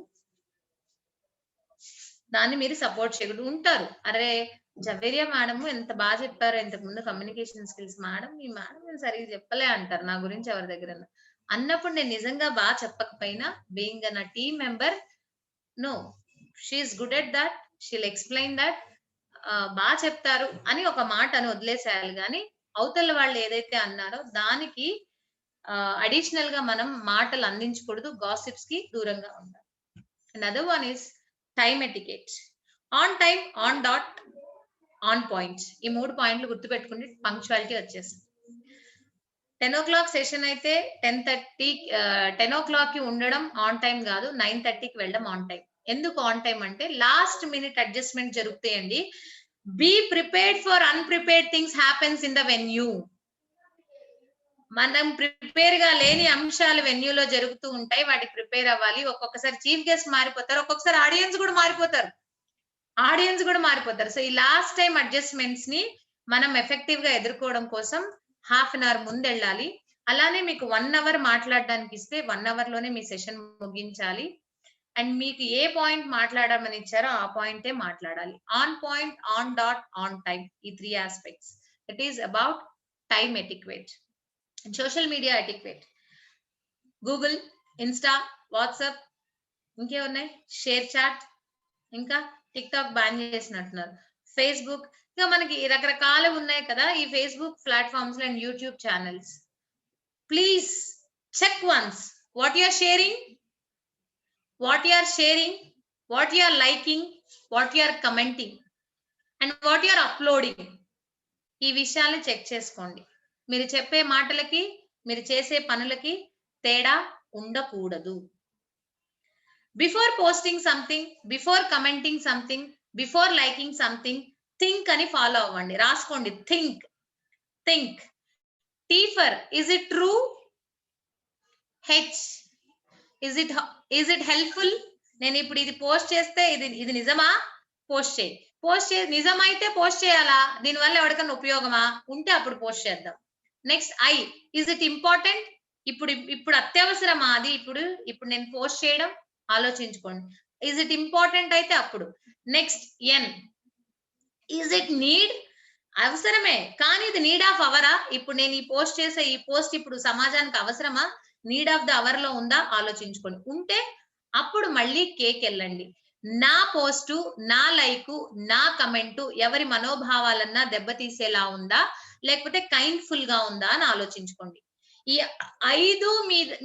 ఉంటారు, అరే జవేరియా మేడం ఎంత బాగా చెప్పారు, ఇంతకు ముందు కమ్యూనికేషన్ స్కిల్స్ మేడం, ఈ మేడం నేను సరిగ్గా చెప్పలే అంటారు నా గురించి ఎవరి దగ్గర అన్నప్పుడు నేను నిజంగా బాగా చెప్పకపోయినా, బీయింగ్ నా team member, know she is good at that, she'll explain that, బాగా చెప్తారు అని ఒక మాట అని వదిలేసేయాలి. కానీ అవతల వాళ్ళు ఏదైతే అన్నారో దానికి అడిషనల్ గా మనం మాటలు అందించకూడదు, గాసిప్స్ కి దూరంగా ఉండాలి. And other one is time etiquette. On time, on dot, on point. ఈ 3 పాయింట్లు గుర్తుపెట్టుకుంటే పంక్చువాలిటీ వచ్చేస్తుంది. 10 o'clock సెషన్ అయితే 10 o'clock కి ఉండడం ఆన్ టైం కాదు, 9:30కి వెళ్ళడం ఆన్ టైం. ఎందుకు ఆన్ టైం అంటే లాస్ట్ మినిట్ అడ్జస్ట్మెంట్ జరుగుతాయండి. Be prepared for unprepared things happens in the venue. మనం ప్రిపేర్ గా లేని అంశాలు వెన్యూలో జరుగుతూ ఉంటాయి, వాటికి ప్రిపేర్ అవ్వాలి. ఒక్కొక్కసారి చీఫ్ గెస్ట్ మారిపోతారు, ఒక్కొక్కసారి ఆడియన్స్ కూడా మారిపోతారు. సో ఈ లాస్ట్ టైం అడ్జస్ట్మెంట్స్ ని మనం ఎఫెక్టివ్ గా ఎదుర్కోవడం కోసం ½ an hour ముందు వెళ్ళాలి. అలానే మీకు 1 hour మాట్లాడడానికి ఇస్తే 1 hour లోనే మీ సెషన్ ముగించాలి. అండ్ మీకు ఏ పాయింట్ మాట్లాడమని ఇచ్చారో ఆ పాయింటే మాట్లాడాలి. On point, on dot, on time, ఈ 3 aspects. It is about time etiquette. Social media etiquette, Google, Insta, WhatsApp, ఇంకేమున్నాయి, షేర్ చాట్, ఇంకా టిక్ టాక్ బ్యాన్ చేసినట్టున్నారు, ఫేస్బుక్, ఇంకా మనకి రకరకాలు ఉన్నాయి కదా ఈ Facebook platforms and YouTube channels. Please check once what you are sharing, what you are sharing, what you are liking, what you are commenting, and what you are uploading. ఈ విషయాలు check చేసుకోండి. మీరు చెప్పే మాటలకి మీరు చేసే పనులకి తేడా ఉండకూడదు. Before posting something, before commenting something, before liking something, think అని ఫాలో అవ్వండి. రాసుకోండి, think. Think. T for is it true? H is it helpful? నేను ఇప్పుడు ఇది పోస్ట్ చేస్తే ఇది నిజమా? పోస్ట్ చేయి. నిజమైతే పోస్ట్ చేయాలా? దీనివల్ల ఎవరికైనా ఉపయోగమా? ఉంటే అప్పుడు పోస్ట్ చేద్దాం. Next I, is it important? ఇప్పుడు అత్యవసరమా అది? ఇప్పుడు నేను పోస్ట్ చేయడం? ఆలోచించుకోండి. is it important అయితే అప్పుడు. Next N, is it need? అవసరమే, కానీ ఇది నీడ్ ఆఫ్ అవరా? ఇప్పుడు నేను ఈ పోస్ట్ చేసే ఈ పోస్ట్ ఇప్పుడు సమాజానికి అవసరమా? నీడ్ ఆఫ్ ద అవర్ లో ఉందా? ఆలోచించుకోండి. ఉంటే అప్పుడు మళ్ళీ కేక్ వెళ్ళండి. నా పోస్టు, నా లైకు, నా కమెంటు ఎవరి మనోభావాలన్నా దెబ్బతీసేలా ఉందా, లేకపోతే కైండ్ఫుల్ గా ఉందా అని ఆలోచించుకోండి. ఈ 5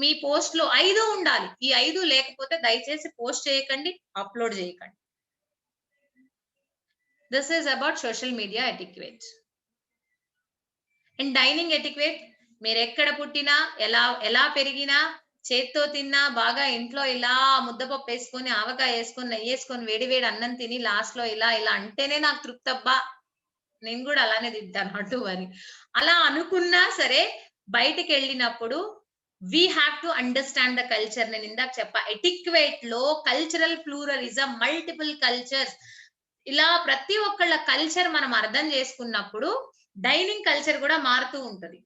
మీ పోస్ట్ లో 5 ఉండాలి. ఈ 5 లేకపోతే దయచేసి పోస్ట్ చేయకండి, అప్లోడ్ చేయకండి. This is about social media etiquette. And dining etiquette, మీరు ఎక్కడ పుట్టినా, ఎలా పెరిగినా, చేత్తో తిన్నా, బాగా ఇంట్లో ఇలా ముద్దపప్పు వేసుకొని, ఆవకాయ వేసుకొని, నెయ్యి వేసుకొని, వేడి అన్నం తిని లాస్ట్ లో ఇలా అంటేనే నాకు తృప్తబ్బా. నేను కూడా అలానే తింటాను అటు అని. అలా అనుకున్నా సరే బయటికి వెళ్ళినప్పుడు we have to understand the culture. నేను ఇందాక చెప్పా, ఎటిక్వేట్ లో కల్చరల్ ప్లూరలిజం, మల్టిపుల్ కల్చర్స్, ఇలా ప్రతి ఒక్కళ్ళ కల్చర్ మనం అర్థం చేసుకున్నప్పుడు డైనింగ్ కల్చర్ కూడా మారుతూ ఉంటది.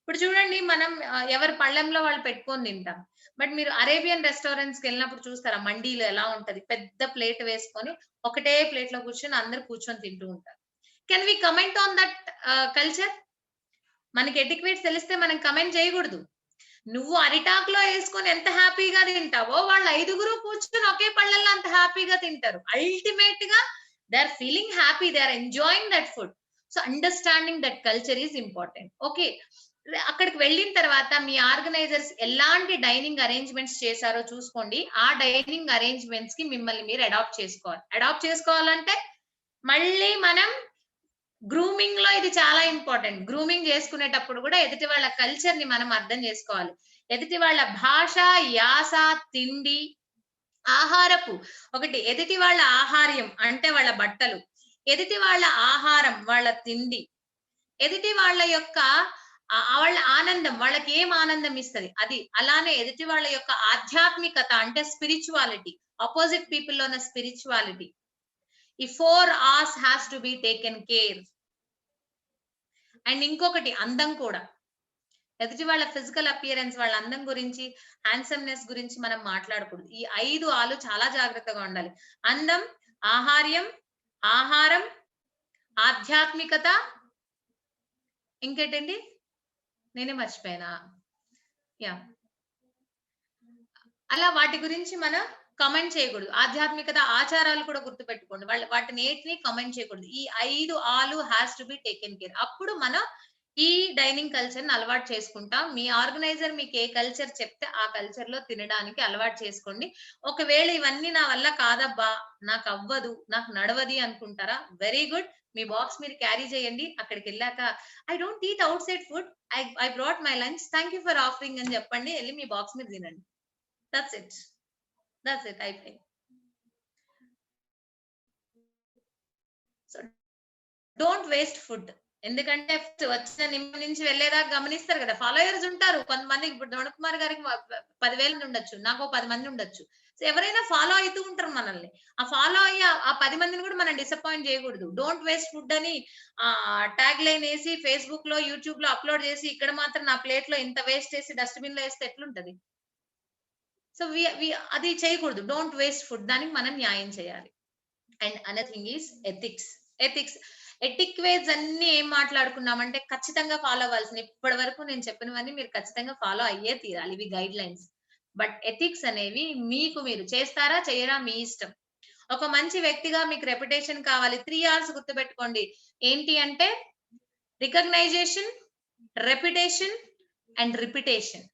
ఇప్పుడు చూడండి, మనం ఎవరి పళ్ళెంలో వాళ్ళు పెట్టుకొని తింటాం. బట్ మీరు అరేబియన్ రెస్టారెంట్స్ కి వెళ్ళినప్పుడు చూస్తారా, మండీలో ఎలా ఉంటది, పెద్ద ప్లేట్ వేసుకొని ఒకటే ప్లేట్ లో కూర్చొని అందరు కూర్చొని తింటూ ఉంటారు. Can we comment on that culture? మనకి ఎటిక్వేట్ తెలిస్తే మనం కమెంట్ చేయకూడదు. నువ్వు అరిటాకులో వేసుకొని ఎంత హ్యాపీగా తింటావో వాళ్ళు 5గురు కూర్చొని ఒకే పళ్ళల్లో అంత హ్యాపీగా తింటారు. అల్టిమేట్ గా they are feeling happy, they are enjoying that food. So understanding that culture is important. Okay, అక్కడికి వెళ్ళిన తర్వాత మీ ఆర్గనైజర్స్ ఎలాంటి డైనింగ్ అరేంజ్మెంట్స్ చేశారో చూసుకోండి. ఆ డైనింగ్ అరేంజ్మెంట్స్ కి మిమ్మల్ని మీరు అడాప్ట్ చేసుకోవాలి. అడాప్ట్ చేసుకోవాలంటే మళ్ళీ మనం గ్రూమింగ్ లో ఇది చాలా ఇంపార్టెంట్. గ్రూమింగ్ చేసుకునేటప్పుడు కూడా ఎదుటి వాళ్ళ కల్చర్ ని మనం అర్థం చేసుకోవాలి. ఎదుటి వాళ్ళ భాష, యాస, తిండి, ఆహారపు ఒకటి, ఎదుటి వాళ్ళ ఆహార్యం అంటే వాళ్ళ బట్టలు, ఎదుటి వాళ్ళ ఆహారం వాళ్ళ తిండి, ఎదుటి వాళ్ళ యొక్క వాళ్ళ ఆనందం, వాళ్ళకి ఏం ఆనందం ఇస్తుంది అది. అలానే ఎదుటి వాళ్ళ యొక్క ఆధ్యాత్మికత అంటే స్పిరిచువాలిటీ, ఆపోజిట్ పీపుల్ లో ఉన్న స్పిరిచువాలిటీ. ఈ 4 R's has to be taken care. And ఇంకొకటి అందం కూడా. ఎదుటి వాళ్ళ ఫిజికల్ అపియరెన్స్, వాళ్ళ అందం గురించి, హ్యాండ్సమ్నెస్ గురించి మనం మాట్లాడకూడదు. ఈ 5 ఆలు చాలా జాగ్రత్తగా ఉండాలి. అందం, ఆహారం, ఆధ్యాత్మికత, ఇంకేంటండి నేనే మర్చిపోయినా. యా, అలా వాటి గురించి మనం కమెంట్ చేయకూడదు. ఆధ్యాత్మికత, ఆచారాలు కూడా గుర్తుపెట్టుకోండి. వాటిని ఏటిని కమెంట్ చేయకూడదు. ఈ 5 ఆలు has to be taken care. అప్పుడు మనం ఈ డైనింగ్ కల్చర్ ని అలవాటు చేసుకుంటాం. మీ ఆర్గనైజర్ మీకు ఏ కల్చర్ చెప్తే ఆ కల్చర్ లో తినడానికి అలవాటు చేసుకోండి. ఒకవేళ ఇవన్నీ నా వల్ల కాదబ్బా, నాకు అవ్వదు, నాకు నడవది అనుకుంటారా, వెరీ గుడ్. మీ బాక్స్ మీరు క్యారీ చేయండి. అక్కడికి వెళ్ళాక I don't eat out side food, I brought my lunch, thank you for offering అని చెప్పండి. వెళ్ళి మీ బాక్స్ మీరు తినండి. That's it. I think. So don't waste food. ఎందుకంటే వచ్చిన నిమ్మ నుంచి వెళ్ళేదాకా గమనిస్తారు కదా, ఫాలోయర్స్ ఉంటారు కొంతమంది. ఇప్పుడు దొండ కుమార్ గారికి 10,000 మంది ఉండొచ్చు, నాకు 10 మంది ఉండొచ్చు. సో ఎవరైనా ఫాలో అవుతూ ఉంటారు మనల్ని. ఆ ఫాలో అయ్యి ఆ 10 మందిని కూడా మనం డిసప్పాయింట్ చేయకూడదు. డోంట్ వేస్ట్ ఫుడ్ అని ట్యాగ్ లైన్ వేసి ఫేస్బుక్ లో, యూట్యూబ్ లో అప్లోడ్ చేసి ఇక్కడ మాత్రం నా ప్లేట్ లో ఇంత వేస్ట్ చేసి డస్ట్బిన్ లో వేస్తే ఎట్లుంటది? సో అది చేయకూడదు. Don't waste food. దానికి మనం న్యాయం చేయాలి. And another thing is ethics. Ethic ways అన్ని ఏం మాట్లాడుకున్నామంటే ఖచ్చితంగా ఫాలో అవ్వాల్సిన, ఇప్పటి వరకు నేను చెప్పినవన్నీ మీరు ఖచ్చితంగా ఫాలో అయ్యే తీరాలి, ఇవి గైడ్ లైన్స్. బట్ ఎథిక్స్ అనేవి మీకు మీరు చేస్తారా చేయరా మీ ఇష్టం. ఒక మంచి వ్యక్తిగా మీకు రెప్యుటేషన్ కావాలి, 3 R's గుర్తుపెట్టుకోండి. ఏంటి అంటే recognition, reputation and repetition.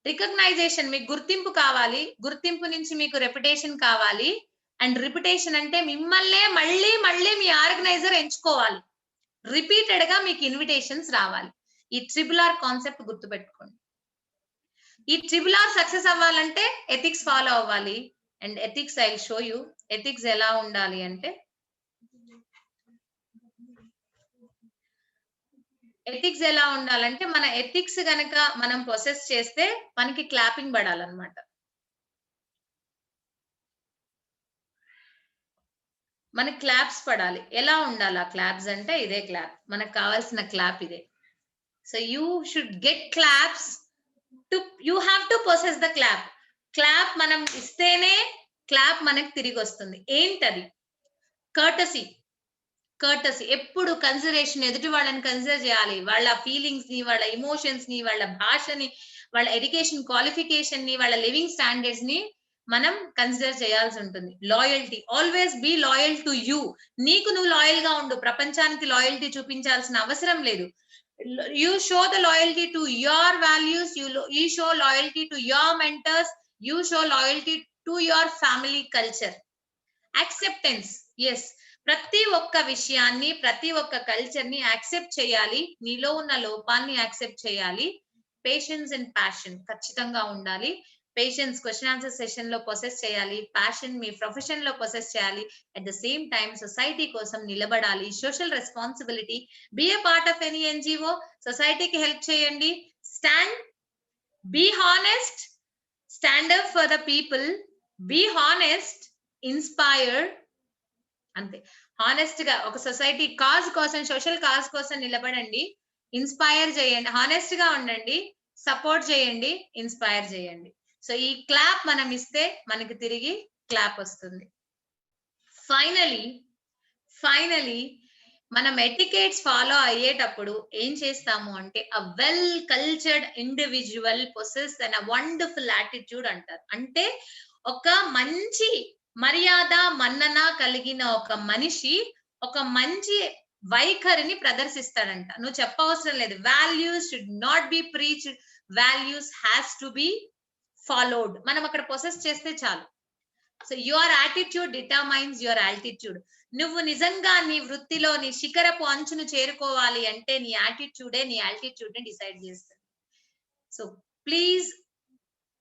Recognition మీకు గుర్తింపు కావాలి, గుర్తింపు నుంచి మీకు రెప్యుటేషన్ కావాలి, అండ్ రిపిటేషన్ అంటే మిమ్మల్నే మళ్ళీ మళ్ళీ మీ ఆర్గనైజర్ ఎంచుకోవాలి, రిపీటెడ్ గా మీకు ఇన్విటేషన్స్ రావాలి. ఈ RRR కాన్సెప్ట్ గుర్తుపెట్టుకోండి. ఈ RRR సక్సెస్ అవ్వాలంటే ఎథిక్స్ ఫాలో అవ్వాలి. And ethics I will show you. Ethics ఎలా ఉండాలి అంటే, ఎథిక్స్ ఎలా ఉండాలంటే మన ఎథిక్స్ గనక మనం ప్రొసెస్ చేస్తే మనకి క్లాపింగ్ పడాలన్నమాట. మన క్లాప్స్ పడాలి. ఎలా ఉండాలి ఆ క్లాప్స్ అంటే, ఇదే క్లాప్, మనకు కావాల్సిన క్లాప్ ఇదే. So you should get claps to, you have to process the clap. Clap మనం ఇస్తేనే క్లాప్ మనకు తిరిగి వస్తుంది. ఏంటది? కర్టసీ. కర్టసీ ఎప్పుడు కన్సిడరేషన్, ఎదుటి వాళ్ళని కన్సిడర్ చేయాలి, వాళ్ళ ఫీలింగ్స్ ని, వాళ్ళ ఎమోషన్స్ ని, వాళ్ళ భాషని, వాళ్ళ ఎడ్యుకేషన్ క్వాలిఫికేషన్ ని, వాళ్ళ లివింగ్ స్టాండర్డ్స్ ని మనం కన్సిడర్ చేయాల్సి ఉంటుంది. Loyalty, always be loyal to you. నీకు నువ్వు లాయల్ గా ఉండు, ప్రపంచానికి లాయల్టీ చూపించాల్సిన అవసరం లేదు. You show the loyalty to your values, you show loyalty to your mentors, you show loyalty to your family culture. Acceptance, yes, ప్రతి ఒక్క విషయాన్ని, ప్రతి ఒక్క కల్చర్ ని యాక్సెప్ట్ చేయాలి, నీలో ఉన్న లోపాన్ని యాక్సెప్ట్ చేయాలి. పేషెన్స్ అండ్ ప్యాషన్ ఖచ్చితంగా ఉండాలి. పేషెన్స్ క్వశ్చన్ ఆన్సర్ సెషన్ లో ప్రొసెస్ చేయాలి, ప్యాషన్ మీ ప్రొఫెషన్ లో ప్రొసెస్ చేయాలి. At the same time society కోసం నిలబడాలి. Social responsibility, be a part of any NGO, సొసైటీకి హెల్ప్ చేయండి. Stand, be honest, stand up for the people, be honest, inspired. అంతే, హానెస్ట్ గా ఒక సొసైటీ కాజ్ కోసం, సోషల్ కాజ్ కోసం నిలబడండి, ఇన్స్పైర్ చేయండి, హానెస్ట్ గా ఉండండి, సపోర్ట్ చేయండి, ఇన్స్పైర్ చేయండి. సో ఈ క్లాప్ మనం ఇస్తే మనకి తిరిగి క్లాప్ వస్తుంది. ఫైనలీ మనం ఎటికేట్స్ ఫాలో అయ్యేటప్పుడు ఏం చేస్తాము అంటే, అ well cultured individual possess and a wonderful attitude అంటారు. అంటే ఒక మంచి మర్యాద మన్నన కలిగిన ఒక మనిషి ఒక మంచి వైఖరిని ప్రదర్శిస్తాడంట. నువ్వు చెప్పవసరం లేదు. Values should not be preached, values has to be followed. మనం అక్కడ ప్రొసెస్ చేస్తే చాలు. So your attitude determines your altitude. నువ్వు నిజంగా నీ వృత్తిలో నీ శిఖరపు అంచును చేరుకోవాలి అంటే నీ యాటిట్యూడే నీ ఆల్టిట్యూడ్ ని డిసైడ్ చేస్తుంది. సో ప్లీజ్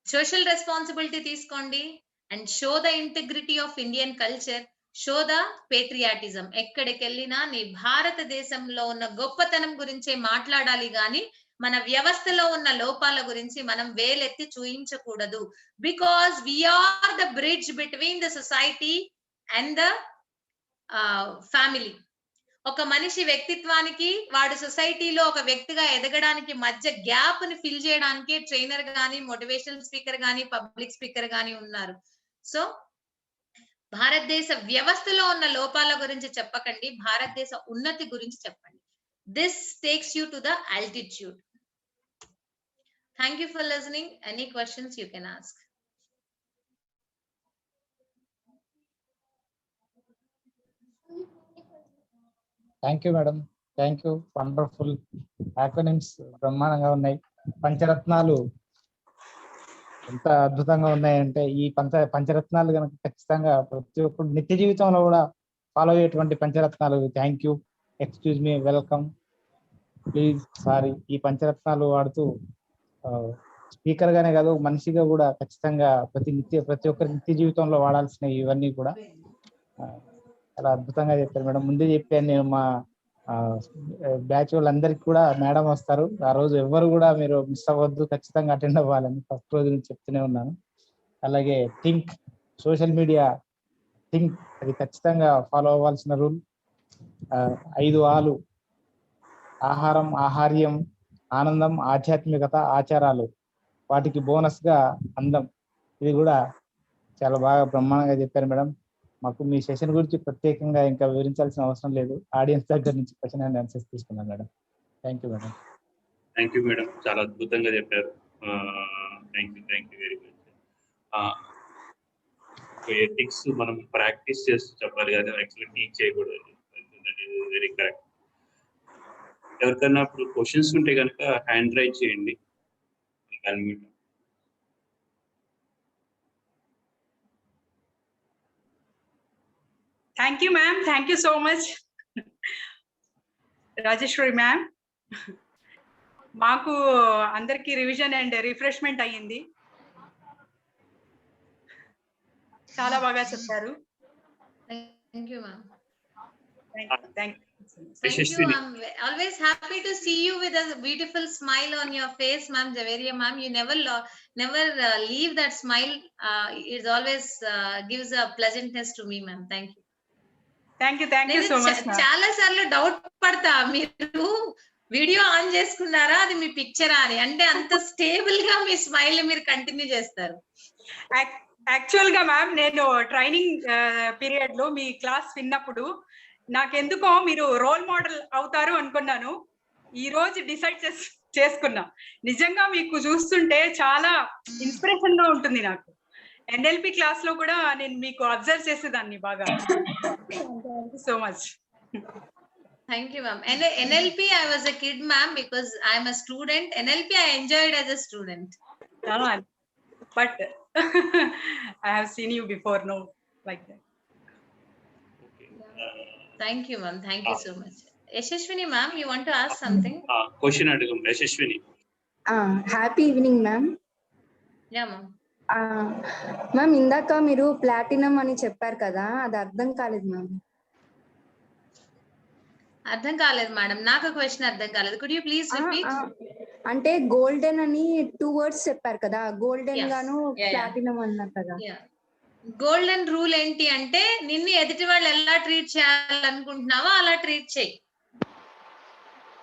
సోషల్ రెస్పాన్సిబిలిటీ తీసుకోండి and show the integrity of Indian culture, show the patriotism. ఎక్కడికి వెళ్ళినా నీ భారతదేశంలో ఉన్న గొప్పతనం గురించే మాట్లాడాలి గాని మన వ్యవస్థలో ఉన్న లోపాల గురించి మనం వేలెత్తి చూయించకూడదు. Because we are the bridge between the society and the family. ఒక మనిషి వ్యక్తిత్వానికి, వాడు సొసైటీలో ఒక వ్యక్తిగా ఎదగడానికి మధ్య గ్యాప్ ని ఫిల్ చేయడానికి ట్రైనర్ గాని, మోటివేషనల్ స్పీకర్ గాని, పబ్లిక్ స్పీకర్ గాని ఉన్నారు. సో భారతదేశ వ్యవస్థలో ఉన్న లోపాల గురించి చెప్పకండి, భారతదేశ ఉన్నతి గురించి చెప్పండి. This takes you to the altitude. Thank you for listening. Any questions you can ask. Thank you madam, thank you. Wonderful acronyms బ్రహ్మాండంగా ఉన్నాయి. పంచరత్నాలు ఎంత అద్భుతంగా ఉన్నాయంటే, ఈ పంచరత్నాలు కనుక ఖచ్చితంగా ప్రతి ఒక్కరు నిత్య జీవితంలో కూడా ఫాలో అయ్యేటువంటి పంచరత్నాలు. Thank you, excuse me, welcome, please, sorry. ఈ పంచరత్నాలు వాడుతూ స్పీకర్ గానే కాదు మనిషిగా కూడా ఖచ్చితంగా ప్రతి ఒక్కరి నిత్య జీవితంలో వాడాల్సిన ఇవన్నీ కూడా చాలా అద్భుతంగా చెప్పారు మేడం. ముందే చెప్పాను నేను, మా బ్యాచ్ వాళ్ళందరికీ కూడా మేడం వస్తారు, ఆ రోజు ఎవరు కూడా మీరు మిస్ అవ్వద్దు, ఖచ్చితంగా అటెండ్ అవ్వాలని ఫస్ట్ రోజు నుంచి చెప్తూనే ఉన్నాను. అలాగే థింక్, సోషల్ మీడియా థింక్, అది ఖచ్చితంగా ఫాలో అవ్వాల్సిన రూల్. 5 ఆలు: ఆహారం, ఆహార్యం, ఆనందం, ఆధ్యాత్మికత, ఆచారాలు, వాటికి బోనస్ గా అందం. ఇది కూడా చాలా బాగా బ్రహ్మాండంగా చెప్పారు మేడం. మాకు మీ సెషన్ గురించి ప్రత్యేకంగా ఇంకా వివరించాల్సిన అవసరం లేదు. ఆడియన్స్ దగ్గర నుంచి క్వశ్చన్ అండ్ ఆన్సర్స్ తీసుకున్నాను madam. Thank you madam. Thank you madam, చాలా అద్భుతంగా చెప్పారు. Thank you very much. Ethics మనం ప్రాక్టీస్ చేస్తూ చెప్పాలి కానీ యాక్చువల్లీ టీచ్ చేయకూడదు. Very correct. ఎవరికన్నా ఇప్పుడు క్వశ్చన్స్ ఉంటే కనుక హ్యాండ్ రైజ్ చేయండి. Thank you, ma'am. Thank you so much, Rajeshwari ma'am. మాకు అందరికి రివిజన్ అండ్ రిఫ్రెష్మెంట్ అయ్యింది. చాలా బాగా చెప్పారు. Thank you, ma'am. Thank you. Thank you. I'm always happy to see you with a beautiful smile on your face, ma'am. Javeria ma'am, you never leave that smile. It always gives a pleasantness to me, ma'am. Thank you. Thank you so much, ma'am. చాలా సార్లు doubt పడతా, మీరు video on చేసుకున్నారా అది మీ పిక్చరా అని. అంటే అంత stable గా మీ స్మైల్ మీరు కంటిన్యూ చేస్తారు. యాక్చువల్ గా మ్యామ్, నేను ట్రైనింగ్ పీరియడ్ లో మీ క్లాస్ విన్నప్పుడు నాకెందుకో మీరు రోల్ మోడల్ అవుతారు అనుకున్నాను. ఈ రోజు డిసైడ్ చేసుకున్నా. నిజంగా మీకు చూస్తుంటే చాలా ఇన్స్పిరేషన్ గా ఉంటుంది నాకు. NLP క్లాస్ లో కూడా నేను మీకు అబ్జర్వ్ చేసేదాన్ని బాగా. So much. Thank you, ma'am. And NLP, I was a kid, ma'am, because I am a student. NLP, I enjoyed as a student. But I have seen you before, no, like that. Thank you, ma'am. Thank you so much. Yashashwini, ma'am, you want to ask something? Question adugum Yashashwini. Happy evening, ma'am. Yeah, ma'am. Ma'am, ఇందాక మీరు platinum అని చెప్పారు కదా, అది అర్థం కాలేదు ma'am. అర్థం కాలేదు మేడం, నాకు క్వశ్చన్ అర్థం కాలేదు. Could you please repeat? అంటే గోల్డెన్ అని 2 words చెప్పారు కదా, గోల్డెన్ గాను ప్లాటినం అన్నారు కదా. గోల్డెన్ రూల్ ఏంటి అంటే, నిన్ను ఎదుటి వాళ్ళు ఎలా ట్రీట్ చేయాలనుకుంటున్నావో అలా ట్రీట్ చేయి.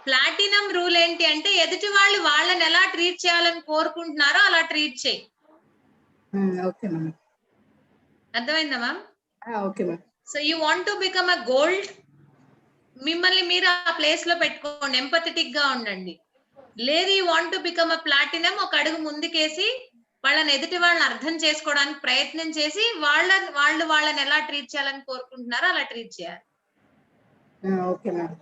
ప్లాటినం రూల్ ఏంటి అంటే, ఎదుటి వాళ్ళు వాళ్ళని ఎలా ట్రీట్ చేయాలని కోరుకుంటున్నారో అలా ట్రీట్ చేయి. Okay ma'am. అర్థమైందా ma'am? Okay ma'am. So you want to become a gold, మిమ్మల్ని మీరు ఆ ప్లేస్ లో పెట్టుకోండి, ఎంపథెటిక్ గా ఉండండి. లేదు you want to become a platinum, ఒక అడుగు ముందుకేసి వాళ్ళని ఎదుటి వాళ్ళని అర్థం చేసుకోవడానికి ప్రయత్నం చేసి వాళ్ళని ఎలా ట్రీట్ చేయాలని కోరుకుంటున్నారో అలా ట్రీట్ చేయాలి. Okay ma'am.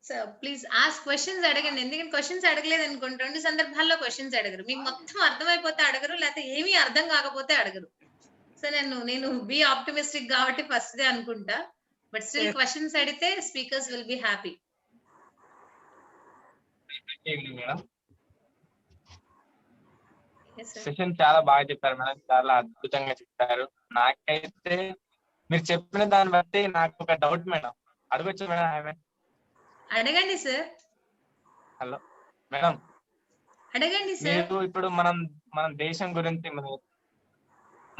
So please ask questions అడగండి. ఎందుకంటే క్వశ్చన్స్ అడగలేదు అనుకోండి, 2 సందర్భాల్లో క్వశ్చన్స్ అడగరు. మీకు మొత్తం అర్థమైపోతే అడగరు, లేకపోతే ఏమీ అర్థం కాకపోతే అడగరు. సో నేను బీ ఆప్టిమిస్టిక్ కాబట్టి ఫస్ట్ దే అనుకుంటా. బట్ స్టిల్ క్వశ్చన్స్ అడిగితే speakers will be happy. Session చాలా బాగా చెప్పారు మేడం, చాలా అద్భుతంగా చెప్పారు. నాకైతే మీరు చెప్పిన దాన్ని బట్టి నాకు ఒక డౌట్ మేడం, అడగొచ్చు మేడం? అడగండి సార్. హలో మేడం, అడగండి సార్. మీరు ఇప్పుడు మన దేశం గురించి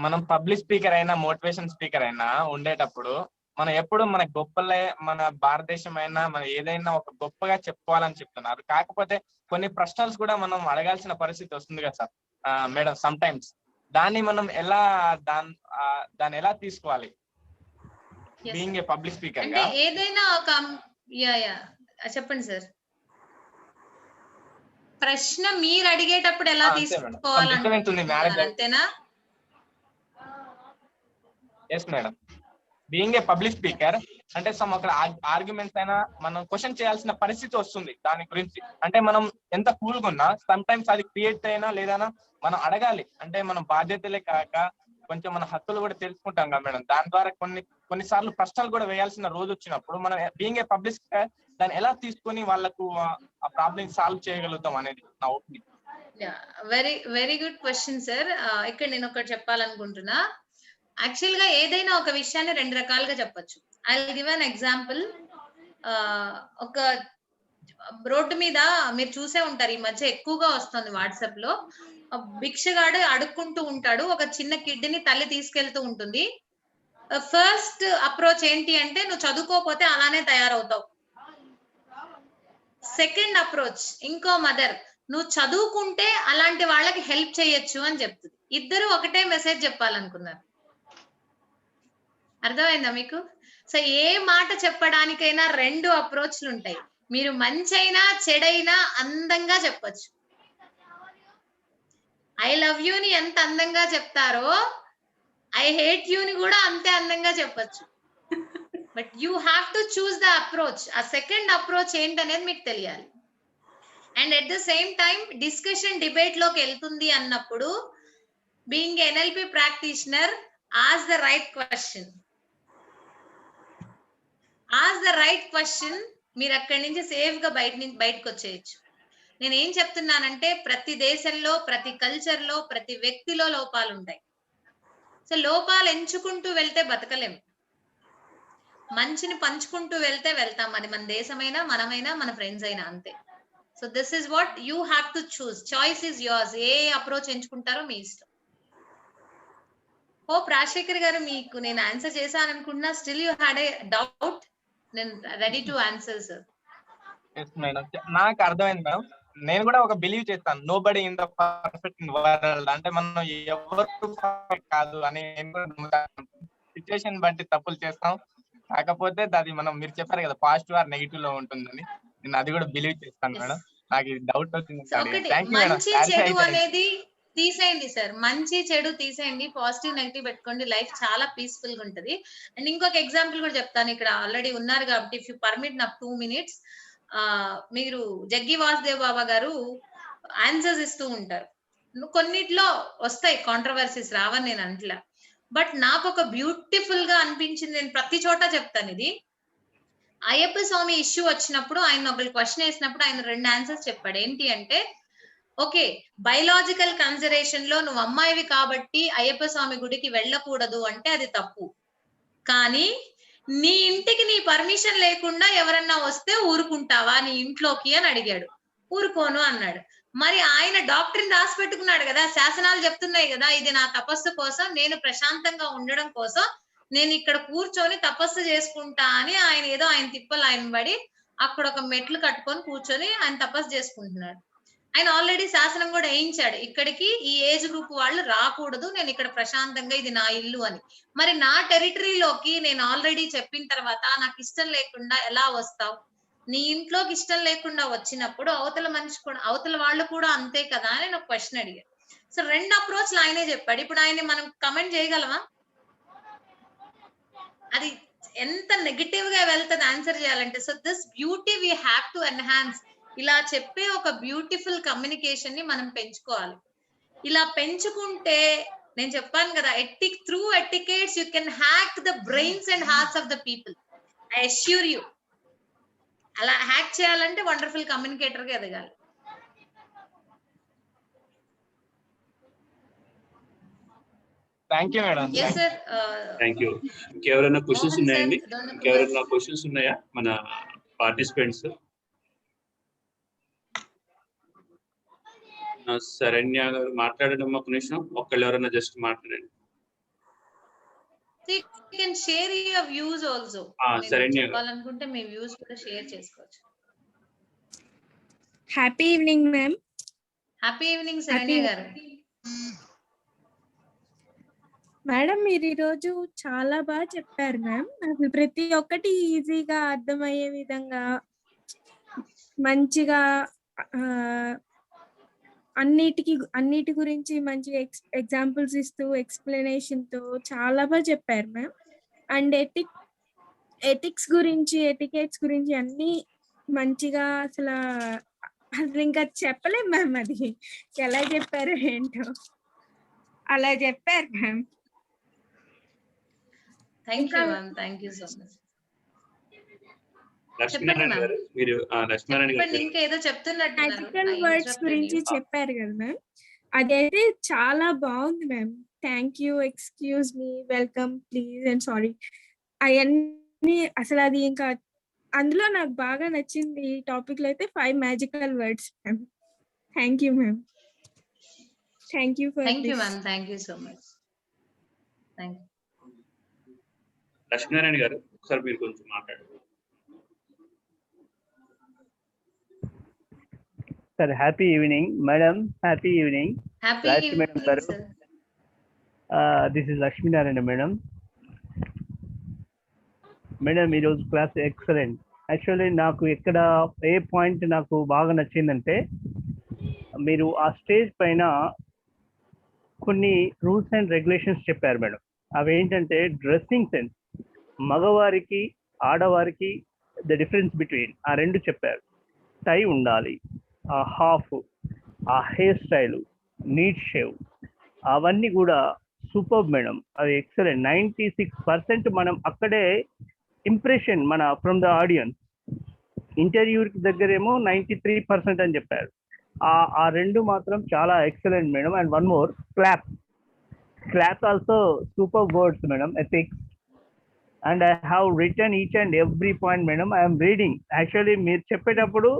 మనం పబ్లిక్ స్పీకర్ అయినా మోటివేషన్ స్పీకర్ అయినా ఉండేటప్పుడు మనం ఎప్పుడు మన గొప్పలే, మన భారతదేశం అయినా మనం ఏదైనా ఒక గొప్పగా చెప్పుకోవాలని చెప్తున్నారు. కాకపోతే కొన్ని ప్రశ్నలు కూడా మనం అడగాల్సిన పరిస్థితి వస్తుంది కదా సార్ మేడం సమ్ టైమ్స్. దాన్ని మనం ఎలా దాన్ని ఎలా తీసుకోవాలి బీయింగ్ ఏ పబ్లిక్ స్పీకర్ గా? ఏదైనా ఒక చెప్పండి సార్. ప్రశ్న మీరు అడిగేటప్పుడు ఎలా తీసుకోవాలి అంతేనా? Yes madam. Being a public speaker అంటే ఒక ఆర్గ్యుమెంట్స్ అయినా మనం క్వశ్చన్ చేయాల్సిన పరిస్థితి వస్తుంది దాని గురించి. అంటే మనం ఎంత కూల్గా ఉన్నా సమ్ టైమ్స్ అది క్రియేట్ అయినా లేదన్నా మనం అడగాలి. అంటే మనం బాధ్యతలే కాక కొంచెం మన హక్కులు కూడా తెలుసుకుంటాం కదా మేడం. దాని ద్వారా కొన్నిసార్లు ప్రశ్నలు కూడా వేయాల్సిన రోజు వచ్చినప్పుడు మనం బీయింగ్ ఏ పబ్లిక్ స్పీకర్ దాన్ని ఎలా తీసుకొని వాళ్ళకు ఆ ప్రాబ్లమ్ సాల్వ్ చేయగలుగుతాం అనేది నా opinion. Very very good question sir. ఇక్కడ నేను ఒకటి చెప్పాలనుకుంటున్నా. యాక్చువల్ గా ఏదైనా ఒక విషయాన్ని 2 రకాలుగా చెప్పొచ్చు. I will give an example. ఒక రోడ్డు మీద మీరు చూసే ఉంటారు, ఈ మధ్య ఎక్కువగా వస్తుంది వాట్సాప్ లో. భిక్షగాడు అడుక్కుంటూ ఉంటాడు, ఒక చిన్న కిడ్ని తల్లి తీసుకెళ్తూ ఉంటుంది. ఫస్ట్ అప్రోచ్ ఏంటి అంటే, నువ్వు చదువుకోకపోతే అలానే తయారవుతావు. సెకండ్ అప్రోచ్ ఇంకో మదర్, నువ్వు చదువుకుంటే అలాంటి వాళ్ళకి హెల్ప్ చేయొచ్చు అని చెప్తుంది. ఇద్దరు ఒకటే మెసేజ్ చెప్పాలనుకున్నారు. అర్థమైందా మీకు? సో ఏ మాట చెప్పడానికైనా రెండు అప్రోచ్లు ఉంటాయి. మీరు మంచైనా చెడైనా అందంగా చెప్పొచ్చు. ఐ లవ్ యూని ఎంత అందంగా చెప్తారో ఐ హేట్ యూని కూడా అంతే అందంగా చెప్పొచ్చు. But you have to choose the approach. ఆ సెకండ్ అప్రోచ్ ఏంటనేది మీకు తెలియాలి. And at the same time discussion debate లోకి వెళ్తుంది అన్నప్పుడు being NLP practitioner, ask the right question. Ask the right question, మీరు అక్కడి నుంచి సేఫ్ గా బయటకు వచ్చేయచ్చు. నేను ఏం చెప్తున్నానంటే ప్రతి దేశంలో, ప్రతి కల్చర్ లో, ప్రతి వ్యక్తిలో లోపాలు ఉంటాయి. సో లోపాలు ఎంచుకుంటూ వెళ్తే బతకలేం. మంచిని పంచుకుంటూ వెళ్తే వెళ్తాం. అది మన దేశమైనా, మనమైనా, మన ఫ్రెండ్స్ అయినా అంతే. So this is what you have to choose. Choice is yours. ఏ అప్రోచ్ ఎంచుకుంటారో మీ ఇష్టం. హోప్ రాజశేఖర్ గారు మీకు నేను ఆన్సర్ చేశాను అనుకుంటున్నా. Still you had a doubt? నేను రెడీ టు ఆన్సర్ సార్. నాకు అర్థమైంది మేడం. నేను కూడా ఒక బిలీవ్ చేస్తాను, nobody in the perfect in world. అంటే మనం ఎవరు కాదు అని సిచ్యువేషన్ బట్టి తప్పులు చేస్తాం. కాకపోతే అది మనం, మీరు చెప్పారు కదా పాజిటివ్ ఆర్ నెగిటివ్ లో ఉంటుందని, నేను అది కూడా బిలీవ్ చేస్తాను మేడం. నాకు ఇది డౌట్ వచ్చింది. మంచి చెడు అనేది తీసేయండి సార్. మంచి చెడు తీసేయండి, పాజిటివ్ నెగిటివ్ పెట్టుకోండి. లైఫ్ చాలా పీస్ఫుల్ గా ఉంటది. అండ్ ఇంకొక ఎగ్జాంపుల్ కూడా చెప్తాను. ఇక్కడ ఆల్రెడీ ఉన్నారు కాబట్టి ఇఫ్ యూ పర్మిట్ నాకు 2 minutes, మీరు జగ్గి వాసుదేవ్ బాబా గారు ఆన్సర్స్ ఇస్తూ ఉంటారు. కొన్నిట్లో వస్తాయి కాంట్రవర్సీస్, రావని నేను అంటలా. బట్ నాకు ఒక బ్యూటిఫుల్ గా అనిపించింది, నేను ప్రతి చోట చెప్తాను ఇది. అయ్యప్ప స్వామి ఇష్యూ వచ్చినప్పుడు ఆయన ఒకళ్ళు క్వశ్చన్ వేసినప్పుడు ఆయన 2 ఆన్సర్స్ చెప్పాడు. ఏంటి అంటే, ఓకే బయలాజికల్ కన్జర్వేషన్ లో నువ్వు అమ్మాయివి కాబట్టి అయ్యప్ప స్వామి గుడికి వెళ్ళకూడదు అంటే అది తప్పు. కానీ నీ ఇంటికి నీ పర్మిషన్ లేకుండా ఎవరన్నా వస్తే ఊరుకుంటావా నీ ఇంట్లోకి అని అడిగాడు. ఊరుకోను అన్నాడు. మరి ఆయన డాక్టర్ని రాసి పెట్టుకున్నాడు కదా, శాసనాలు చెప్తున్నాయి కదా, ఇది నా తపస్సు కోసం, నేను ప్రశాంతంగా ఉండడం కోసం నేను ఇక్కడ కూర్చొని తపస్సు చేసుకుంటా అని ఆయన ఏదో ఆయన తిప్పలు ఆయన పడి అక్కడ ఒక మెట్లు కట్టుకొని కూర్చొని ఆయన తపస్సు చేసుకుంటున్నాడు. ఆయన ఆల్రెడీ శాసనం కూడా వేయించాడు, ఇక్కడికి ఈ ఏజ్ గ్రూప్ వాళ్ళు రాకూడదు, నేను ఇక్కడ ప్రశాంతంగా ఇది నా ఇల్లు అని. మరి నా టెరిటరీలోకి నేను ఆల్రెడీ చెప్పిన తర్వాత నాకు ఇష్టం లేకుండా ఎలా వస్తావు? నీ ఇంట్లోకి ఇష్టం లేకుండా వచ్చినప్పుడు అవతల మనిషి కూడా, అవతల వాళ్ళు కూడా అంతే కదా అని నేను ఒక క్వశ్చన్ అడిగాను. సో 2 అప్రోచ్లు ఆయనే చెప్పాడు. ఇప్పుడు ఆయన మనం కమెంట్ చేయగలమా? అది ఎంత నెగటివ్ గా వెళ్తుంది ఆన్సర్ చేయాలంటే. So this beauty we have to enhance. ఇలా చెప్పే ఒక బ్యూటిఫుల్ కమ్యూనికేషన్ ని మనం పెంచుకోవాలి. ఇలా పెంచుకుంటే నేను చెప్పాను కదా, through etiquettes you can hack the brains and hearts of the people. I assure you. అలా హ్యాక్ చేయాలంటే వండర్ఫుల్ కమ్యూనికేటర్ గా ఎదగాలి. Thank you madam. yes sir. Thank you. ఇంకెవరైనా క్వశ్చన్స్ ఉన్నాయండి? ఇంకెవరైనా క్వశ్చన్స్ ఉన్నాయా మన పార్టిసిపెంట్స్? శరణ్య గారు మాట్లాడడం ఒక నిమిషం, ఒక్కళ్ళు ఎవరైనా జస్ట్ మాట్లాడండి. You can share your views also. Saranya చెప్పాలనుకుంటే మీ వ్యూస్ కూడా షేర్ చేసుకోవచ్చు. Happy evening ma'am. Happy evening Saranya గారు. మేడం మీరు ఈరోజు చాలా బాగా చెప్పారు మ్యామ్. అసలు ప్రతి ఒక్కటి ఈజీగా అర్థమయ్యే విధంగా మంచిగా అన్నిటి గురించి మంచి ఎగ్జాంపుల్స్ ఇస్తూ ఎక్స్ప్లెనేషన్ తో చాలా బాగా చెప్పారు మ్యామ్. అండ్ ఎథిక్స్ గురించి, ఎటికేట్స్ గురించి అన్ని మంచిగా అసలు ఇంకా చెప్పలేం మ్యామ్. అది ఎలా చెప్పారు ఏంటో అలా చెప్పారు ma'am. Thank you ma'am. Thank you so much. Lakshminarayana గారు, మీరు లక్ష్మీనారాయణ గారు ఇంకా ఏదో చెప్తున్నట్టున్నారు. మ్యాజికల్ వర్డ్స్ గురించి చెప్పారు కదా మ్యామ్, అదైతే చాలా బాగుంది ma'am. Thank you, excuse me, welcome, please and sorry, అవన్నీ అసలు అది ఇంకా అందులో నాకు బాగా నచ్చింది. ఈ టాపిక్ లో అయితే 5 magical words ma'am. Thank you ma'am. Thank you for thank you ma'am. Thank you so much. Thank you. Lakshminarayana garu ఒకసారి మీరు కొంచెం మాట్లాడండి. Sir happy evening madam, happy evening. Happy Rajashree madam evening garu, sir. This is Lakshminarayana madam. Madam ఈరోజు class excellent. Actually నాకు ఎక్కడ ఏ point నాకు బాగా నచ్చిందంటే, మీరు ఆ స్టేజ్ పైన కొన్ని రూల్స్ అండ్ రెగ్యులేషన్స్ చెప్పారు మేడం. అవి ఏంటంటే డ్రెస్సింగ్ సెన్స్, మగవారికి ఆడవారికి ద డిఫరెన్స్ బిట్వీన్ ఆ రెండు చెప్పారు. టై ఉండాలి, ఆ హాఫ్, ఆ హెయిర్ స్టైల్, నీట్ షేవ్, అవన్నీ కూడా సూపర్ మేడం. అది ఎక్సలెంట్. 96% మనం అక్కడే ఇంప్రెషన్ మన ఫ్రమ్ ద ఆడియన్స్. ఇంటర్వ్యూ దగ్గరేమో 93% అని చెప్పారు. ఆ రెండు మాత్రం చాలా excellent madam. And one more, clap also super words madam, ethics. And I have return each and every point madam. I'm reading. Actually మీరు చెప్పేటప్పుడు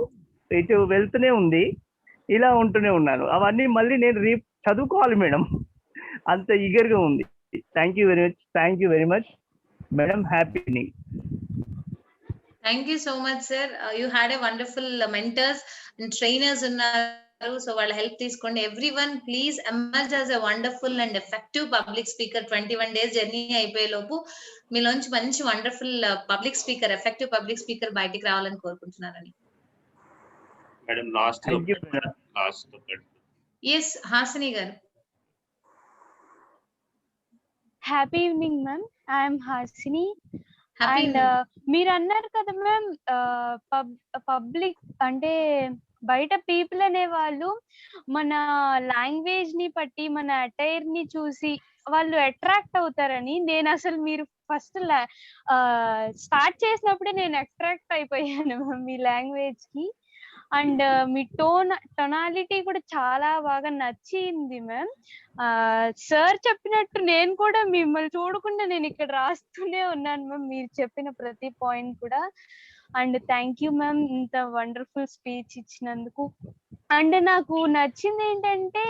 ఇటు వెళ్తూనే ఉంది, ఇలా ఉంటూనే ఉన్నాను. అవన్నీ మళ్ళీ నేను చదువుకోవాలి మేడం, అంత ఈగర్గా ఉంది. Thank you very much madam. Happy evening. Thank you so much sir. You had a wonderful mentors and trainers ఉన్నారు. సో వాళ్ళ హెల్ప్ తీసుకోండి. Everyone please emerge as a wonderful and effective public speaker. 21 days journey అయిపోయే లోపు మీలోంచి మంచి wonderful public speaker, effective public speaker బయటికి రావాలని కోరుకుంటున్నారని. Madam last yes Hasini గారు. Happy evening ma'am, I'm Hasini. Happy and మీరు అన్నారు కదా మ్యామ్, పబ్లిక్ అంటే బయట పీపుల్ అనే వాళ్ళు మన లాంగ్వేజ్ ని బట్టి, మన అటైర్ ని చూసి వాళ్ళు అట్రాక్ట్ అవుతారని. నేను అసలు మీరు ఫస్ట్ స్టార్ట్ చేసినప్పుడే నేను అట్రాక్ట్ అయిపోయాను మీ లాంగ్వేజ్ కి. అండ్ మీ టొనాలిటీ కూడా చాలా బాగా నచ్చింది మ్యామ్. సార్ చెప్పినట్టు నేను కూడా మిమ్మల్ని చూడకుండా నేను ఇక్కడ రాస్తూనే ఉన్నాను మ్యామ్, మీరు చెప్పిన ప్రతి పాయింట్ కూడా. అండ్ థ్యాంక్ యూ మ్యామ్, ఇంత వండర్ఫుల్ స్పీచ్ ఇచ్చినందుకు. అండ్ నాకు నచ్చింది ఏంటంటే